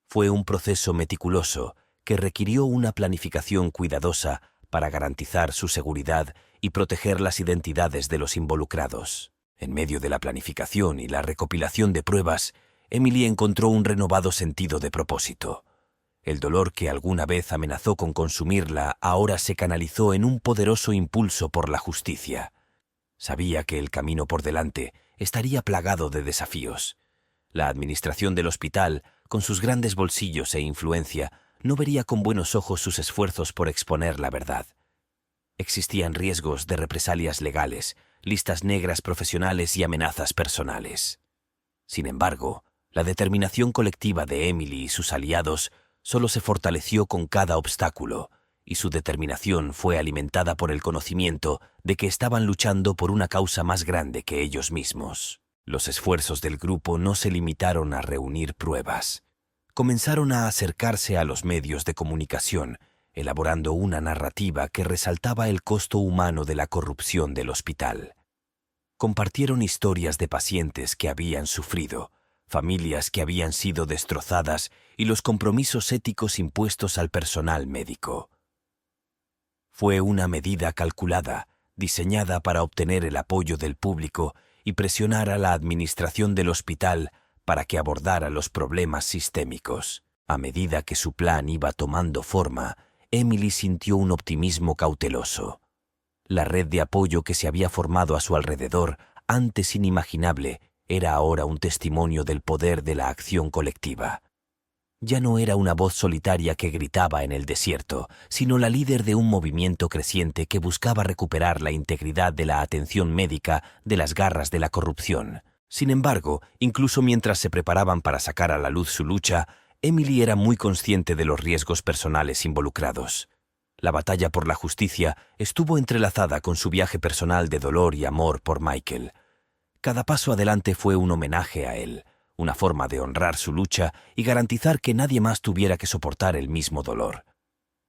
Speaker 1: Fue un proceso meticuloso que requirió una planificación cuidadosa para garantizar su seguridad y proteger las identidades de los involucrados. En medio de la planificación y la recopilación de pruebas, Emily encontró un renovado sentido de propósito. El dolor que alguna vez amenazó con consumirla ahora se canalizó en un poderoso impulso por la justicia. Sabía que el camino por delante estaría plagado de desafíos. La administración del hospital, con sus grandes bolsillos e influencia, no vería con buenos ojos sus esfuerzos por exponer la verdad. Existían riesgos de represalias legales, listas negras profesionales y amenazas personales. Sin embargo, la determinación colectiva de Emily y sus aliados solo se fortaleció con cada obstáculo, y su determinación fue alimentada por el conocimiento de que estaban luchando por una causa más grande que ellos mismos. Los esfuerzos del grupo no se limitaron a reunir pruebas. Comenzaron a acercarse a los medios de comunicación, elaborando una narrativa que resaltaba el costo humano de la corrupción del hospital. Compartieron historias de pacientes que habían sufrido, familias que habían sido destrozadas y los compromisos éticos impuestos al personal médico. Fue una medida calculada, diseñada para obtener el apoyo del público y presionar a la administración del hospital para que abordara los problemas sistémicos. A medida que su plan iba tomando forma, Emily sintió un optimismo cauteloso. La red de apoyo que se había formado a su alrededor, antes inimaginable, era ahora un testimonio del poder de la acción colectiva. Ya no era una voz solitaria que gritaba en el desierto, sino la líder de un movimiento creciente que buscaba recuperar la integridad de la atención médica de las garras de la corrupción. Sin embargo, incluso mientras se preparaban para sacar a la luz su lucha, Emily era muy consciente de los riesgos personales involucrados. La batalla por la justicia estuvo entrelazada con su viaje personal de dolor y amor por Michael. Cada paso adelante fue un homenaje a él, una forma de honrar su lucha y garantizar que nadie más tuviera que soportar el mismo dolor.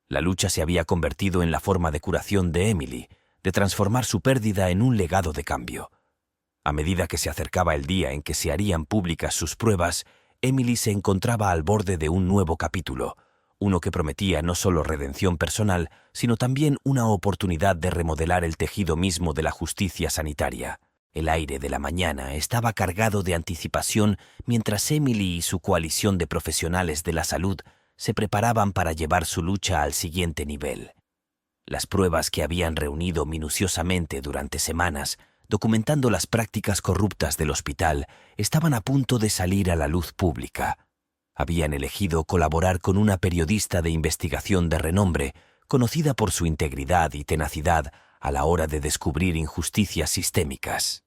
Speaker 1: La lucha se había convertido en la forma de curación de Emily, de transformar su pérdida en un legado de cambio. A medida que se acercaba el día en que se harían públicas sus pruebas, Emily se encontraba al borde de un nuevo capítulo, uno que prometía no solo redención personal, sino también una oportunidad de remodelar el tejido mismo de la justicia sanitaria. El aire de la mañana estaba cargado de anticipación mientras Emily y su coalición de profesionales de la salud se preparaban para llevar su lucha al siguiente nivel. Las pruebas que habían reunido minuciosamente durante semanas, documentando las prácticas corruptas del hospital, estaban a punto de salir a la luz pública. Habían elegido colaborar con una periodista de investigación de renombre, conocida por su integridad y tenacidad a la hora de descubrir injusticias sistémicas.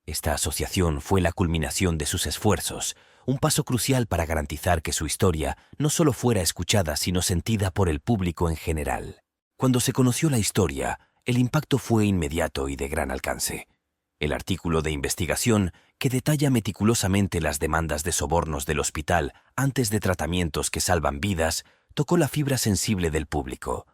Speaker 1: Esta asociación fue la culminación de sus esfuerzos, un paso crucial para garantizar que su historia no solo fuera escuchada sino sentida por el público en general. Cuando se conoció la historia, el impacto fue inmediato y de gran alcance. El artículo de investigación, que detalla meticulosamente las demandas de sobornos del hospital antes de tratamientos que salvan vidas, tocó la fibra sensible del público.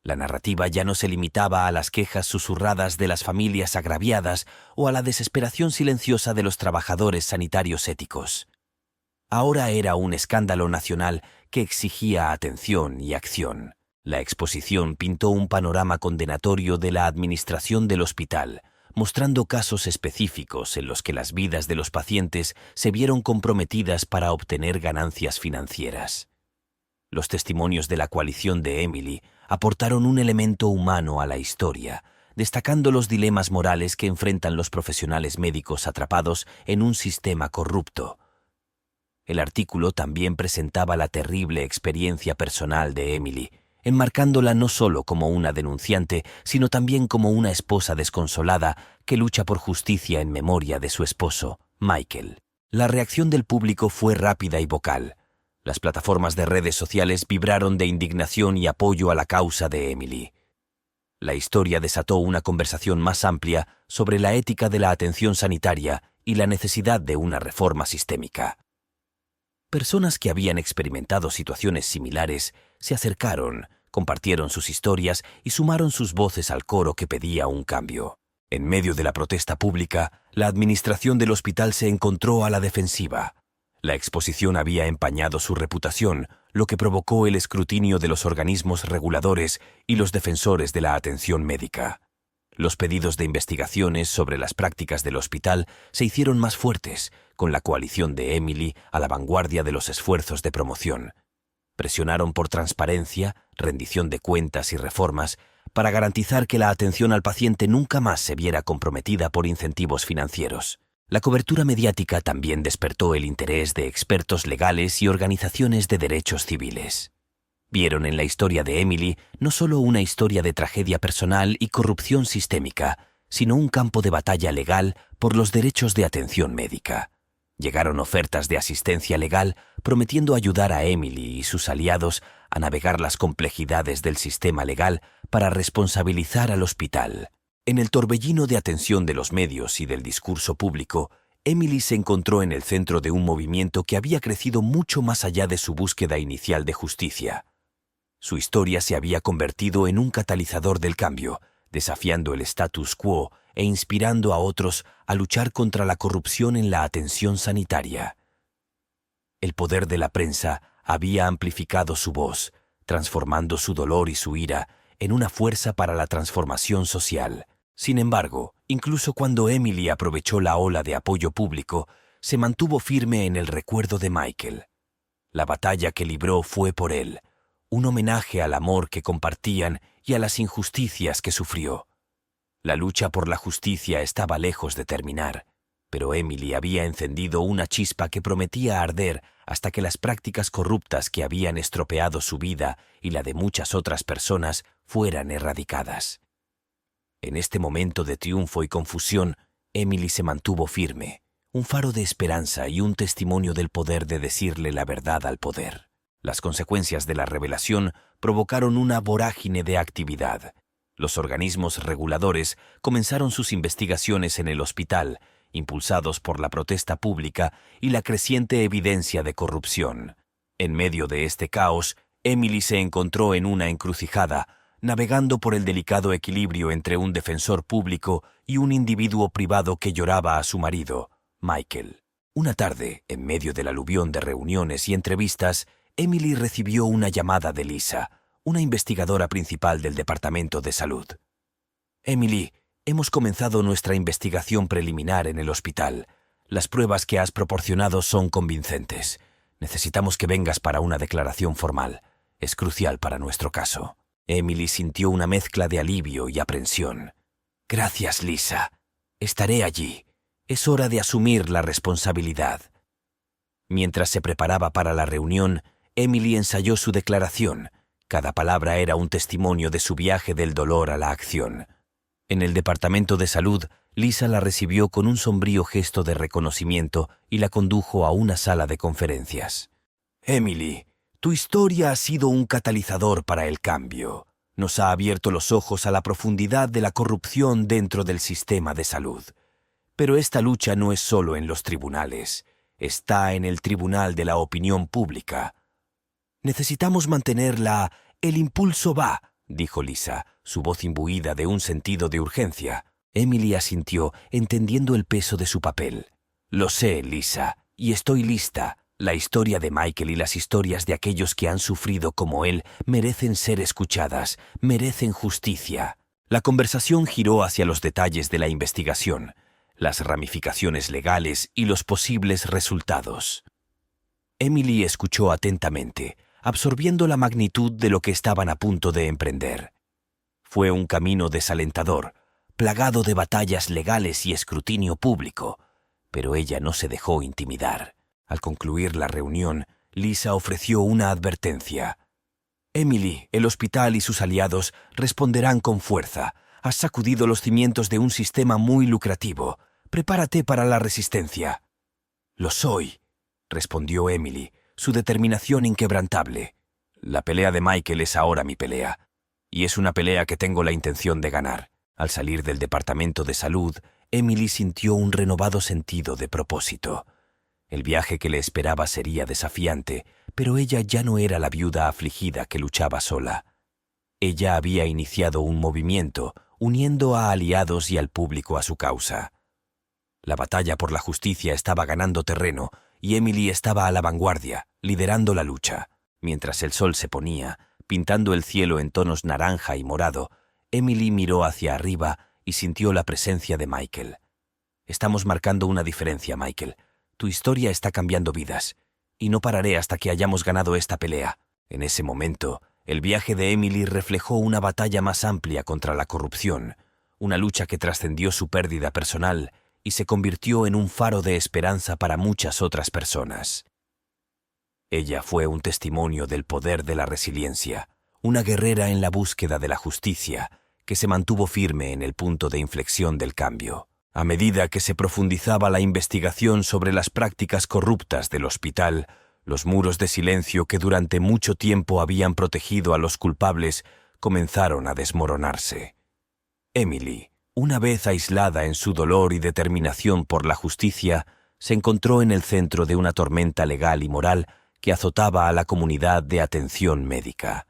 Speaker 1: La narrativa ya no se limitaba a las quejas susurradas de las familias agraviadas o a la desesperación silenciosa de los trabajadores sanitarios éticos. Ahora era un escándalo nacional que exigía atención y acción. La exposición pintó un panorama condenatorio de la administración del hospital, mostrando casos específicos en los que las vidas de los pacientes se vieron comprometidas para obtener ganancias financieras. Los testimonios de la coalición de Emily aportaron un elemento humano a la historia, destacando los dilemas morales que enfrentan los profesionales médicos atrapados en un sistema corrupto. El artículo también presentaba la terrible experiencia personal de Emily, enmarcándola no solo como una denunciante, sino también como una esposa desconsolada que lucha por justicia en memoria de su esposo, Michael. La reacción del público fue rápida y vocal. Las plataformas de redes sociales vibraron de indignación y apoyo a la causa de Emily. La historia desató una conversación más amplia sobre la ética de la atención sanitaria y la necesidad de una reforma sistémica. Personas que habían experimentado situaciones similares se acercaron, compartieron sus historias y sumaron sus voces al coro que pedía un cambio. En medio de la protesta pública, la administración del hospital se encontró a la defensiva. La exposición había empañado su reputación, lo que provocó el escrutinio de los organismos reguladores y los defensores de la atención médica. Los pedidos de investigaciones sobre las prácticas del hospital se hicieron más fuertes, con la coalición de Emily a la vanguardia de los esfuerzos de promoción. Presionaron por transparencia, rendición de cuentas y reformas para garantizar que la atención al paciente nunca más se viera comprometida por incentivos financieros. La cobertura mediática también despertó el interés de expertos legales y organizaciones de derechos civiles. Vieron en la historia de Emily no solo una historia de tragedia personal y corrupción sistémica, sino un campo de batalla legal por los derechos de atención médica. Llegaron ofertas de asistencia legal prometiendo ayudar a Emily y sus aliados a navegar las complejidades del sistema legal para responsabilizar al hospital. En el torbellino de atención de los medios y del discurso público, Emily se encontró en el centro de un movimiento que había crecido mucho más allá de su búsqueda inicial de justicia. Su historia se había convertido en un catalizador del cambio, desafiando el status quo e inspirando a otros a luchar contra la corrupción en la atención sanitaria. El poder de la prensa había amplificado su voz, transformando su dolor y su ira en una fuerza para la transformación social. Sin embargo, incluso cuando Emily aprovechó la ola de apoyo público, se mantuvo firme en el recuerdo de Michael. La batalla que libró fue por él, un homenaje al amor que compartían y a las injusticias que sufrió. La lucha por la justicia estaba lejos de terminar, pero Emily había encendido una chispa que prometía arder hasta que las prácticas corruptas que habían estropeado su vida y la de muchas otras personas fueran erradicadas. En este momento de triunfo y confusión, Emily se mantuvo firme, un faro de esperanza y un testimonio del poder de decirle la verdad al poder. Las consecuencias de la revelación provocaron una vorágine de actividad. Los organismos reguladores comenzaron sus investigaciones en el hospital, impulsados por la protesta pública y la creciente evidencia de corrupción. En medio de este caos, Emily se encontró en una encrucijada, navegando por el delicado equilibrio entre un defensor público y un individuo privado que lloraba a su marido, Michael. Una tarde, en medio del aluvión de reuniones y entrevistas, Emily recibió una llamada de Lisa, una investigadora principal del Departamento de Salud. «Emily, hemos comenzado nuestra investigación preliminar en el hospital. Las pruebas que has proporcionado son convincentes. Necesitamos que vengas para una declaración formal. Es crucial para nuestro caso». Emily sintió una mezcla de alivio y aprensión. «Gracias, Lisa. Estaré allí. Es hora de asumir la responsabilidad». Mientras se preparaba para la reunión, Emily ensayó su declaración. Cada palabra era un testimonio de su viaje del dolor a la acción. En el Departamento de Salud, Lisa la recibió con un sombrío gesto de reconocimiento y la condujo a una sala de conferencias. «Emily, tu historia ha sido un catalizador para el cambio. Nos ha abierto los ojos a la profundidad de la corrupción dentro del sistema de salud. Pero esta lucha no es solo en los tribunales. Está en el tribunal de la opinión pública. Necesitamos mantenerla. El impulso va», dijo Lisa, su voz imbuida de un sentido de urgencia. Emily asintió, entendiendo el peso de su papel. «Lo sé, Lisa, y estoy lista. La historia de Michael y las historias de aquellos que han sufrido como él merecen ser escuchadas, merecen justicia». La conversación giró hacia los detalles de la investigación, las ramificaciones legales y los posibles resultados. Emily escuchó atentamente, absorbiendo la magnitud de lo que estaban a punto de emprender. Fue un camino desalentador, plagado de batallas legales y escrutinio público, pero ella no se dejó intimidar. Al concluir la reunión, Lisa ofreció una advertencia. «Emily, el hospital y sus aliados responderán con fuerza. Has sacudido los cimientos de un sistema muy lucrativo. Prepárate para la resistencia». «Lo soy», respondió Emily, su determinación inquebrantable. «La pelea de Michael es ahora mi pelea, y es una pelea que tengo la intención de ganar». Al salir del Departamento de Salud, Emily sintió un renovado sentido de propósito. El viaje que le esperaba sería desafiante, pero ella ya no era la viuda afligida que luchaba sola. Ella había iniciado un movimiento, uniendo a aliados y al público a su causa. La batalla por la justicia estaba ganando terreno y Emily estaba a la vanguardia, liderando la lucha. Mientras el sol se ponía, pintando el cielo en tonos naranja y morado, Emily miró hacia arriba y sintió la presencia de Michael. «Estamos marcando una diferencia, Michael. Tu historia está cambiando vidas, y no pararé hasta que hayamos ganado esta pelea». En ese momento, el viaje de Emily reflejó una batalla más amplia contra la corrupción, una lucha que trascendió su pérdida personal y se convirtió en un faro de esperanza para muchas otras personas. Ella fue un testimonio del poder de la resiliencia, una guerrera en la búsqueda de la justicia, que se mantuvo firme en el punto de inflexión del cambio. A medida que se profundizaba la investigación sobre las prácticas corruptas del hospital, Los muros de silencio que durante mucho tiempo habían protegido a los culpables comenzaron a desmoronarse. Emily, una vez aislada en su dolor y determinación por la justicia, se encontró en el centro de una tormenta legal y moral que azotaba a la comunidad de atención médica.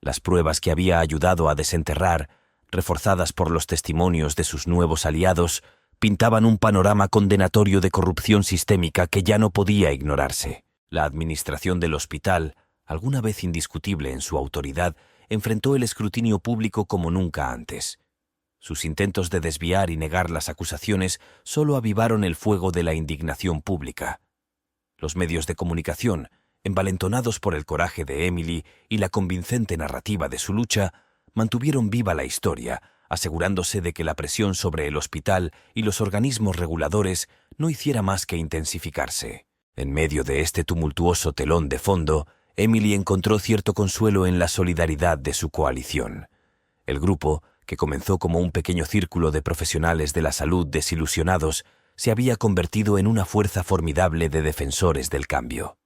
Speaker 1: Las pruebas que había ayudado a desenterrar, reforzadas por los testimonios de sus nuevos aliados, pintaban un panorama condenatorio de corrupción sistémica que ya no podía ignorarse. La administración del hospital, alguna vez indiscutible en su autoridad, enfrentó el escrutinio público como nunca antes. Sus intentos de desviar y negar las acusaciones solo avivaron el fuego de la indignación pública. Los medios de comunicación, envalentonados por el coraje de Emily y la convincente narrativa de su lucha, mantuvieron viva la historia, asegurándose de que la presión sobre el hospital y los organismos reguladores no hiciera más que intensificarse. En medio de este tumultuoso telón de fondo, Emily encontró cierto consuelo en la solidaridad de su coalición. El grupo, que comenzó como un pequeño círculo de profesionales de la salud desilusionados, se había convertido en una fuerza formidable de defensores del cambio.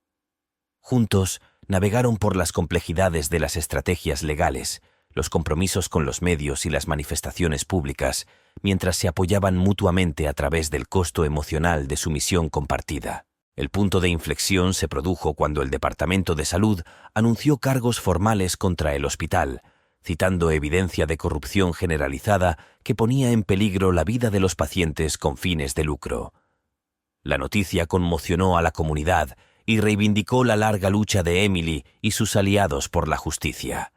Speaker 1: Juntos, navegaron por las complejidades de las estrategias legales, los compromisos con los medios y las manifestaciones públicas, mientras se apoyaban mutuamente a través del costo emocional de su misión compartida. El punto de inflexión se produjo cuando el Departamento de Salud anunció cargos formales contra el hospital, citando evidencia de corrupción generalizada que ponía en peligro la vida de los pacientes con fines de lucro. La noticia conmocionó a la comunidad y reivindicó la larga lucha de Emily y sus aliados por la justicia.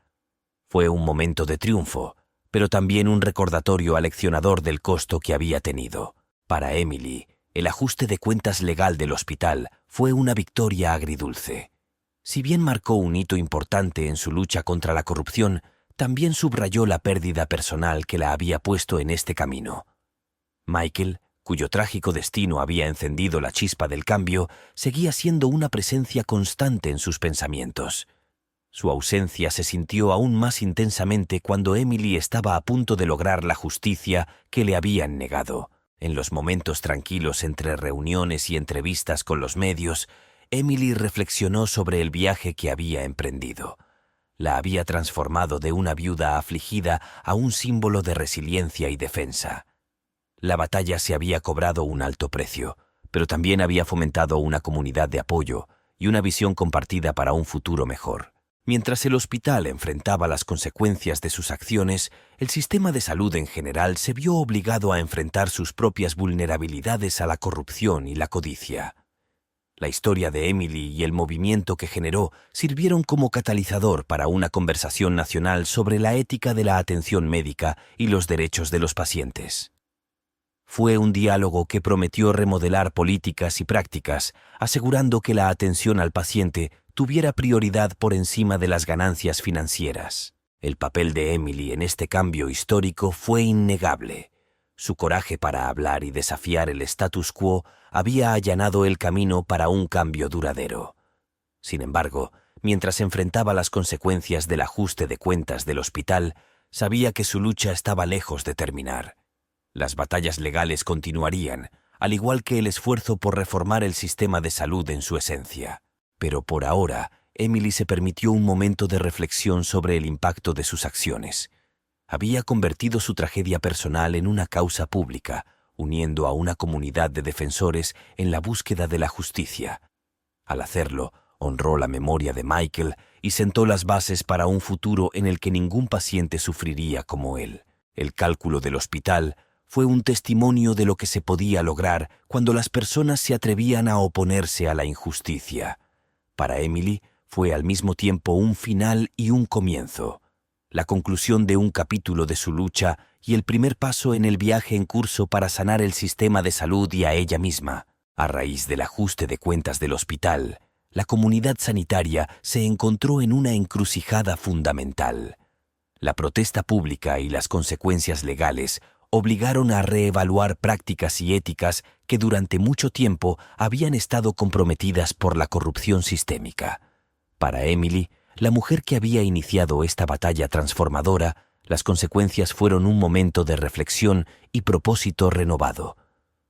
Speaker 1: Fue un momento de triunfo, pero también un recordatorio aleccionador del costo que había tenido. Para Emily, el ajuste de cuentas legal del hospital fue una victoria agridulce. Si bien marcó un hito importante en su lucha contra la corrupción, también subrayó la pérdida personal que la había puesto en este camino. Michael, cuyo trágico destino había encendido la chispa del cambio, seguía siendo una presencia constante en sus pensamientos. Su ausencia se sintió aún más intensamente cuando Emily estaba a punto de lograr la justicia que le habían negado. En los momentos tranquilos entre reuniones y entrevistas con los medios, Emily reflexionó sobre el viaje que había emprendido. La había transformado de una viuda afligida a un símbolo de resiliencia y defensa. La batalla se había cobrado un alto precio, pero también había fomentado una comunidad de apoyo y una visión compartida para un futuro mejor. Mientras el hospital enfrentaba las consecuencias de sus acciones, el sistema de salud en general se vio obligado a enfrentar sus propias vulnerabilidades a la corrupción y la codicia. La historia de Emily y el movimiento que generó sirvieron como catalizador para una conversación nacional sobre la ética de la atención médica y los derechos de los pacientes. Fue un diálogo que prometió remodelar políticas y prácticas, asegurando que la atención al paciente tuviera prioridad por encima de las ganancias financieras. El papel de Emily en este cambio histórico fue innegable. Su coraje para hablar y desafiar el status quo había allanado el camino para un cambio duradero. Sin embargo, mientras enfrentaba las consecuencias del ajuste de cuentas del hospital, sabía que su lucha estaba lejos de terminar. Las batallas legales continuarían, al igual que el esfuerzo por reformar el sistema de salud en su esencia. Pero por ahora, Emily se permitió un momento de reflexión sobre el impacto de sus acciones. Había convertido su tragedia personal en una causa pública, uniendo a una comunidad de defensores en la búsqueda de la justicia. Al hacerlo, honró la memoria de Michael y sentó las bases para un futuro en el que ningún paciente sufriría como él. El cálculo del hospital fue un testimonio de lo que se podía lograr cuando las personas se atrevían a oponerse a la injusticia. Para Emily fue al mismo tiempo un final y un comienzo, la conclusión de un capítulo de su lucha y el primer paso en el viaje en curso para sanar el sistema de salud y a ella misma. A raíz del ajuste de cuentas del hospital, la comunidad sanitaria se encontró en una encrucijada fundamental. La protesta pública y las consecuencias legales obligaron a reevaluar prácticas y éticas que durante mucho tiempo habían estado comprometidas por la corrupción sistémica. Para Emily, la mujer que había iniciado esta batalla transformadora, las consecuencias fueron un momento de reflexión y propósito renovado.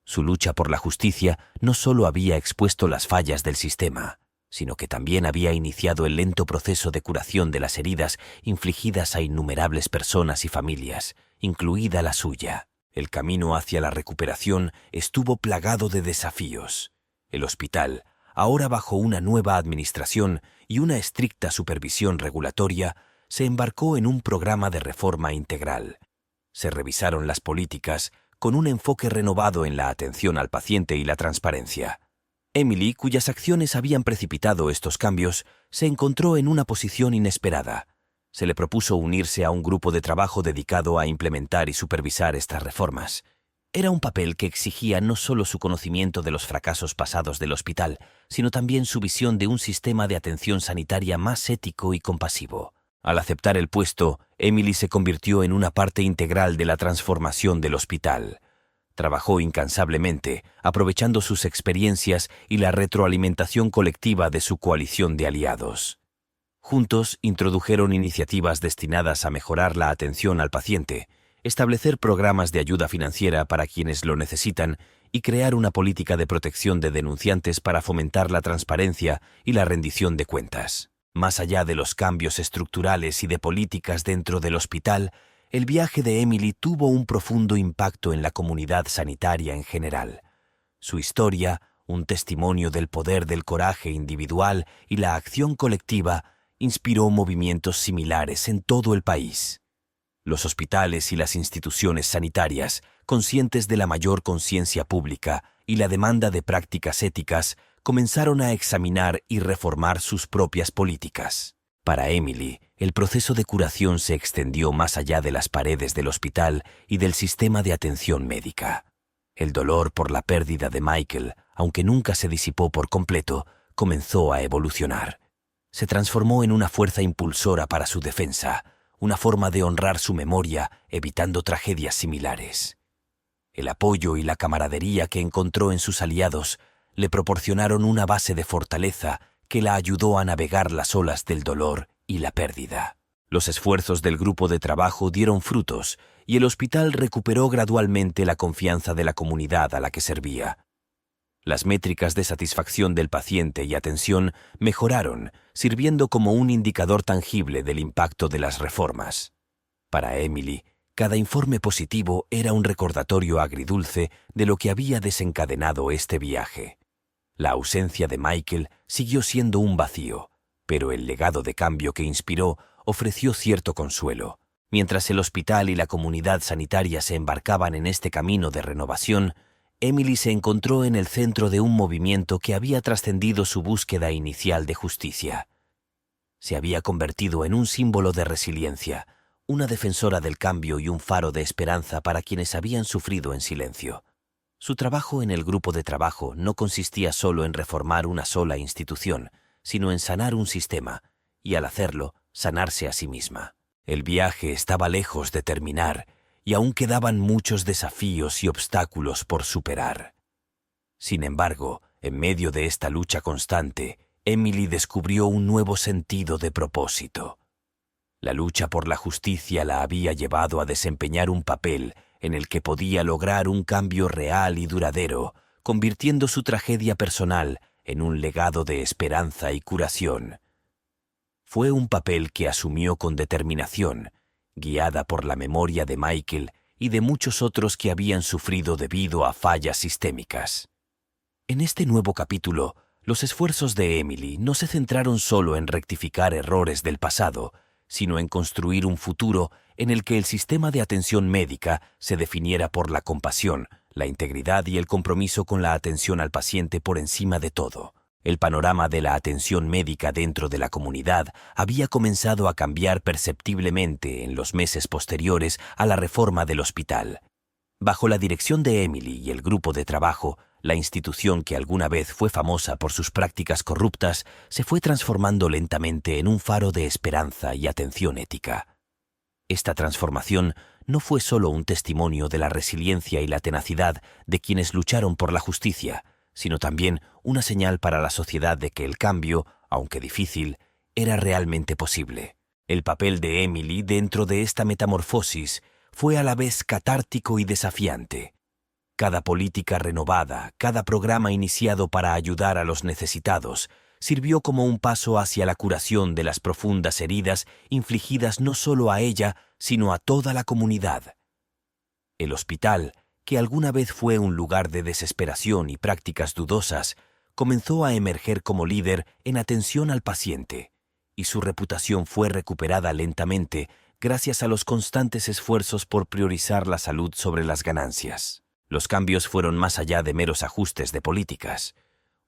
Speaker 1: Su lucha por la justicia no solo había expuesto las fallas del sistema, sino que también había iniciado el lento proceso de curación de las heridas infligidas a innumerables personas y familias, incluida la suya. El camino hacia la recuperación estuvo plagado de desafíos. El hospital, ahora bajo una nueva administración y una estricta supervisión regulatoria, se embarcó en un programa de reforma integral. Se revisaron las políticas con un enfoque renovado en la atención al paciente y la transparencia. Emily, cuyas acciones habían precipitado estos cambios, se encontró en una posición inesperada. Se le propuso unirse a un grupo de trabajo dedicado a implementar y supervisar estas reformas. Era un papel que exigía no solo su conocimiento de los fracasos pasados del hospital, sino también su visión de un sistema de atención sanitaria más ético y compasivo. Al aceptar el puesto, Emily se convirtió en una parte integral de la transformación del hospital. Trabajó incansablemente, aprovechando sus experiencias y la retroalimentación colectiva de su coalición de aliados. Juntos introdujeron iniciativas destinadas a mejorar la atención al paciente, establecer programas de ayuda financiera para quienes lo necesitan y crear una política de protección de denunciantes para fomentar la transparencia y la rendición de cuentas. Más allá de los cambios estructurales y de políticas dentro del hospital, el viaje de Emily tuvo un profundo impacto en la comunidad sanitaria en general. Su historia, un testimonio del poder del coraje individual y la acción colectiva, inspiró movimientos similares en todo el país. Los hospitales y las instituciones sanitarias, conscientes de la mayor conciencia pública y la demanda de prácticas éticas, comenzaron a examinar y reformar sus propias políticas. Para Emily, el proceso de curación se extendió más allá de las paredes del hospital y del sistema de atención médica. El dolor por la pérdida de Michael, aunque nunca se disipó por completo, comenzó a evolucionar. Se transformó en una fuerza impulsora para su defensa, una forma de honrar su memoria, evitando tragedias similares. El apoyo y la camaradería que encontró en sus aliados le proporcionaron una base de fortaleza que la ayudó a navegar las olas del dolor y la pérdida. Los esfuerzos del grupo de trabajo dieron frutos y el hospital recuperó gradualmente la confianza de la comunidad a la que servía. Las métricas de satisfacción del paciente y atención mejoraron, sirviendo como un indicador tangible del impacto de las reformas. Para Emily, cada informe positivo era un recordatorio agridulce de lo que había desencadenado este viaje. La ausencia de Michael siguió siendo un vacío, pero el legado de cambio que inspiró ofreció cierto consuelo. Mientras el hospital y la comunidad sanitaria se embarcaban en este camino de renovación, Emily se encontró en el centro de un movimiento que había trascendido su búsqueda inicial de justicia. Se había convertido en un símbolo de resiliencia, una defensora del cambio y un faro de esperanza para quienes habían sufrido en silencio. Su trabajo en el grupo de trabajo no consistía solo en reformar una sola institución, sino en sanar un sistema, y al hacerlo, sanarse a sí misma. El viaje estaba lejos de terminar, y aún quedaban muchos desafíos y obstáculos por superar. Sin embargo, en medio de esta lucha constante, Emily descubrió un nuevo sentido de propósito. La lucha por la justicia la había llevado a desempeñar un papel en el que podía lograr un cambio real y duradero, convirtiendo su tragedia personal en un legado de esperanza y curación. Fue un papel que asumió con determinación, guiada por la memoria de Michael y de muchos otros que habían sufrido debido a fallas sistémicas. En este nuevo capítulo, los esfuerzos de Emily no se centraron solo en rectificar errores del pasado, sino en construir un futuro en el que el sistema de atención médica se definiera por la compasión, la integridad y el compromiso con la atención al paciente por encima de todo. El panorama de la atención médica dentro de la comunidad había comenzado a cambiar perceptiblemente en los meses posteriores a la reforma del hospital. Bajo la dirección de Emily y el grupo de trabajo, la institución que alguna vez fue famosa por sus prácticas corruptas se fue transformando lentamente en un faro de esperanza y atención ética. Esta transformación no fue solo un testimonio de la resiliencia y la tenacidad de quienes lucharon por la justicia, sino también una señal para la sociedad de que el cambio, aunque difícil, era realmente posible. El papel de Emily dentro de esta metamorfosis fue a la vez catártico y desafiante. Cada política renovada, cada programa iniciado para ayudar a los necesitados, sirvió como un paso hacia la curación de las profundas heridas infligidas no solo a ella, sino a toda la comunidad. El hospital, que alguna vez fue un lugar de desesperación y prácticas dudosas, comenzó a emerger como líder en atención al paciente, y su reputación fue recuperada lentamente gracias a los constantes esfuerzos por priorizar la salud sobre las ganancias. Los cambios fueron más allá de meros ajustes de políticas.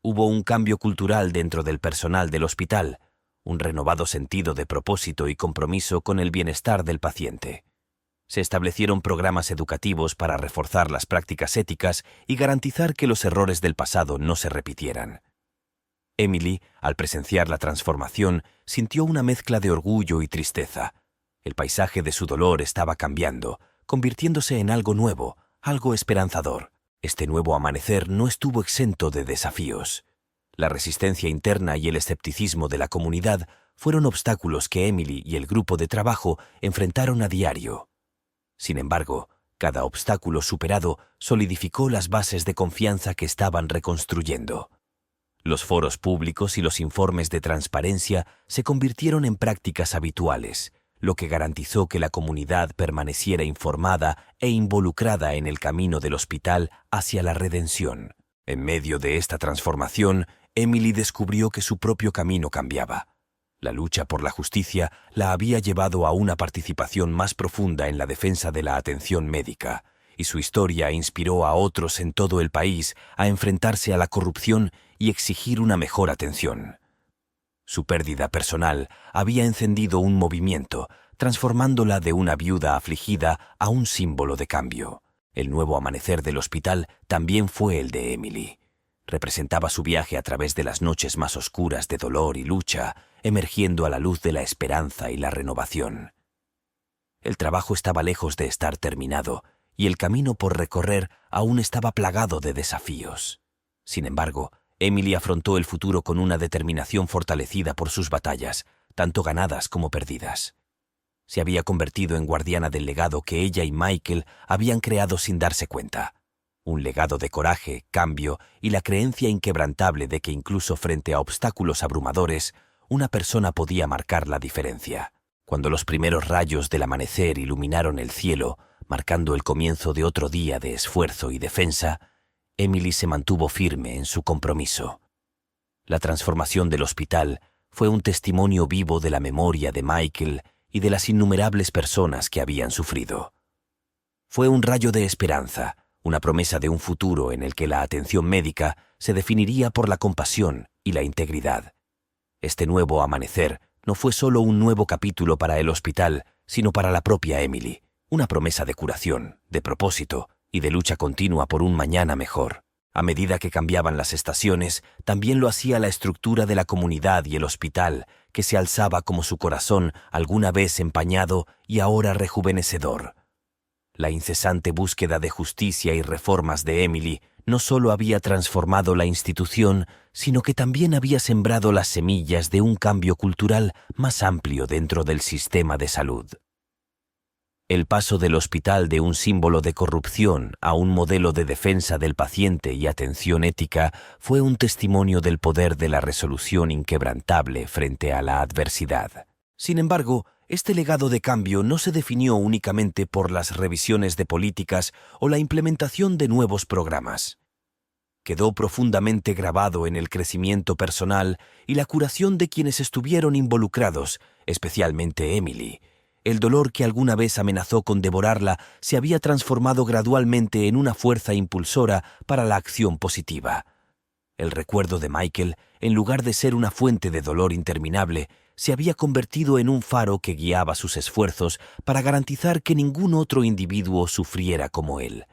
Speaker 1: Hubo un cambio cultural dentro del personal del hospital, un renovado sentido de propósito y compromiso con el bienestar del paciente. Se establecieron programas educativos para reforzar las prácticas éticas y garantizar que los errores del pasado no se repitieran. Emily, al presenciar la transformación, sintió una mezcla de orgullo y tristeza. El paisaje de su dolor estaba cambiando, convirtiéndose en algo nuevo, algo esperanzador. Este nuevo amanecer no estuvo exento de desafíos. La resistencia interna y el escepticismo de la comunidad fueron obstáculos que Emily y el grupo de trabajo enfrentaron a diario. Sin embargo, cada obstáculo superado solidificó las bases de confianza que estaban reconstruyendo. Los foros públicos y los informes de transparencia se convirtieron en prácticas habituales, lo que garantizó que la comunidad permaneciera informada e involucrada en el camino del hospital hacia la redención. En medio de esta transformación, Emily descubrió que su propio camino cambiaba. La lucha por la justicia la había llevado a una participación más profunda en la defensa de la atención médica, y su historia inspiró a otros en todo el país a enfrentarse a la corrupción y exigir una mejor atención. Su pérdida personal había encendido un movimiento, transformándola de una viuda afligida a un símbolo de cambio. El nuevo amanecer del hospital también fue el de Emily. Representaba su viaje a través de las noches más oscuras de dolor y lucha, emergiendo a la luz de la esperanza y la renovación. El trabajo estaba lejos de estar terminado, y el camino por recorrer aún estaba plagado de desafíos. Sin embargo, Emily afrontó el futuro con una determinación fortalecida por sus batallas, tanto ganadas como perdidas. Se había convertido en guardiana del legado que ella y Michael habían creado sin darse cuenta. Un legado de coraje, cambio y la creencia inquebrantable de que incluso frente a obstáculos abrumadores, una persona podía marcar la diferencia. Cuando los primeros rayos del amanecer iluminaron el cielo, marcando el comienzo de otro día de esfuerzo y defensa, Emily se mantuvo firme en su compromiso. La transformación del hospital fue un testimonio vivo de la memoria de Michael y de las innumerables personas que habían sufrido. Fue un rayo de esperanza, una promesa de un futuro en el que la atención médica se definiría por la compasión y la integridad. Este nuevo amanecer no fue solo un nuevo capítulo para el hospital, sino para la propia Emily, una promesa de curación, de propósito y de lucha continua por un mañana mejor. A medida que cambiaban las estaciones, también lo hacía la estructura de la comunidad y el hospital, que se alzaba como su corazón alguna vez empañado y ahora rejuvenecedor. La incesante búsqueda de justicia y reformas de Emily no solo había transformado la institución, sino que también había sembrado las semillas de un cambio cultural más amplio dentro del sistema de salud. El paso del hospital de un símbolo de corrupción a un modelo de defensa del paciente y atención ética fue un testimonio del poder de la resolución inquebrantable frente a la adversidad. Sin embargo, este legado de cambio no se definió únicamente por las revisiones de políticas o la implementación de nuevos programas. Quedó profundamente grabado en el crecimiento personal y la curación de quienes estuvieron involucrados, especialmente Emily. El dolor que alguna vez amenazó con devorarla se había transformado gradualmente en una fuerza impulsora para la acción positiva. El recuerdo de Michael, en lugar de ser una fuente de dolor interminable, se había convertido en un faro que guiaba sus esfuerzos para garantizar que ningún otro individuo sufriera como él.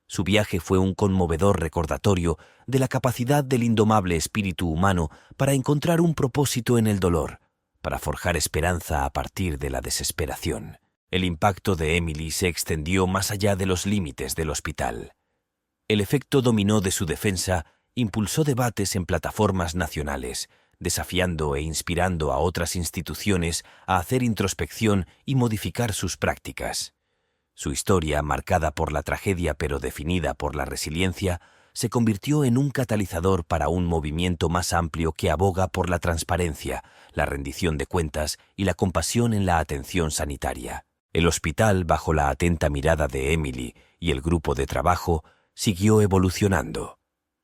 Speaker 1: Su viaje fue un conmovedor recordatorio de la capacidad del indomable espíritu humano para encontrar un propósito en el dolor, para forjar esperanza a partir de la desesperación. El impacto de Emily se extendió más allá de los límites del hospital. El efecto dominó de su defensa impulsó debates en plataformas nacionales, desafiando e inspirando a otras instituciones a hacer introspección y modificar sus prácticas. Su historia, marcada por la tragedia pero definida por la resiliencia, se convirtió en un catalizador para un movimiento más amplio que aboga por la transparencia, la rendición de cuentas y la compasión en la atención sanitaria. El hospital, bajo la atenta mirada de Emily y el grupo de trabajo, siguió evolucionando.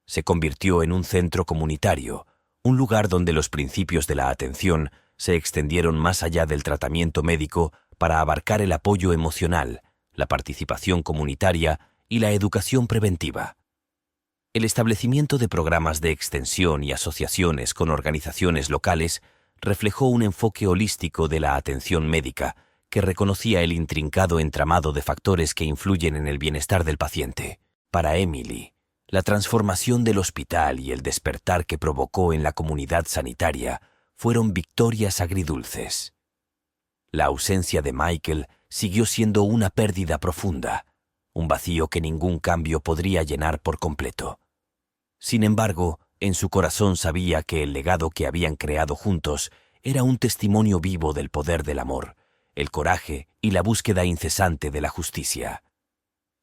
Speaker 1: Se convirtió en un centro comunitario, un lugar donde los principios de la atención se extendieron más allá del tratamiento médico para abarcar el apoyo emocional, la participación comunitaria y la educación preventiva. El establecimiento de programas de extensión y asociaciones con organizaciones locales reflejó un enfoque holístico de la atención médica que reconocía el intrincado entramado de factores que influyen en el bienestar del paciente. Para Emily, la transformación del hospital y el despertar que provocó en la comunidad sanitaria fueron victorias agridulces. La ausencia de Michael siguió siendo una pérdida profunda, un vacío que ningún cambio podría llenar por completo. Sin embargo, en su corazón sabía que el legado que habían creado juntos era un testimonio vivo del poder del amor, el coraje y la búsqueda incesante de la justicia.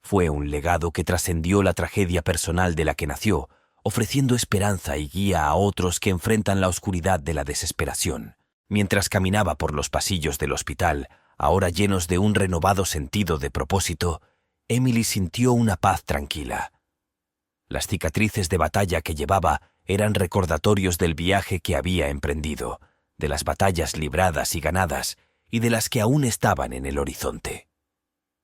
Speaker 1: Fue un legado que trascendió la tragedia personal de la que nació, ofreciendo esperanza y guía a otros que enfrentan la oscuridad de la desesperación. Mientras caminaba por los pasillos del hospital, ahora llenos de un renovado sentido de propósito, Emily sintió una paz tranquila. Las cicatrices de batalla que llevaba eran recordatorios del viaje que había emprendido, de las batallas libradas y ganadas, y de las que aún estaban en el horizonte.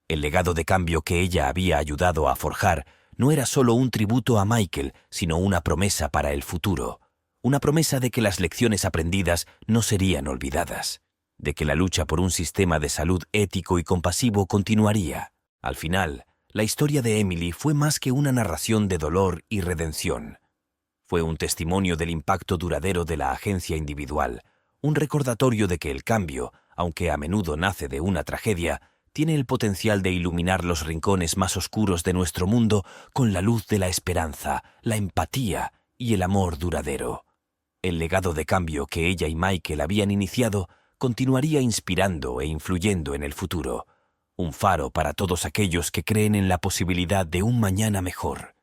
Speaker 1: El legado de cambio que ella había ayudado a forjar no era solo un tributo a Michael, sino una promesa para el futuro, una promesa de que las lecciones aprendidas no serían olvidadas, de que la lucha por un sistema de salud ético y compasivo continuaría. Al final, la historia de Emily fue más que una narración de dolor y redención. Fue un testimonio del impacto duradero de la agencia individual, un recordatorio de que el cambio, aunque a menudo nace de una tragedia, tiene el potencial de iluminar los rincones más oscuros de nuestro mundo con la luz de la esperanza, la empatía y el amor duradero. El legado de cambio que ella y Michael habían iniciado continuaría inspirando e influyendo en el futuro, un faro para todos aquellos que creen en la posibilidad de un mañana mejor.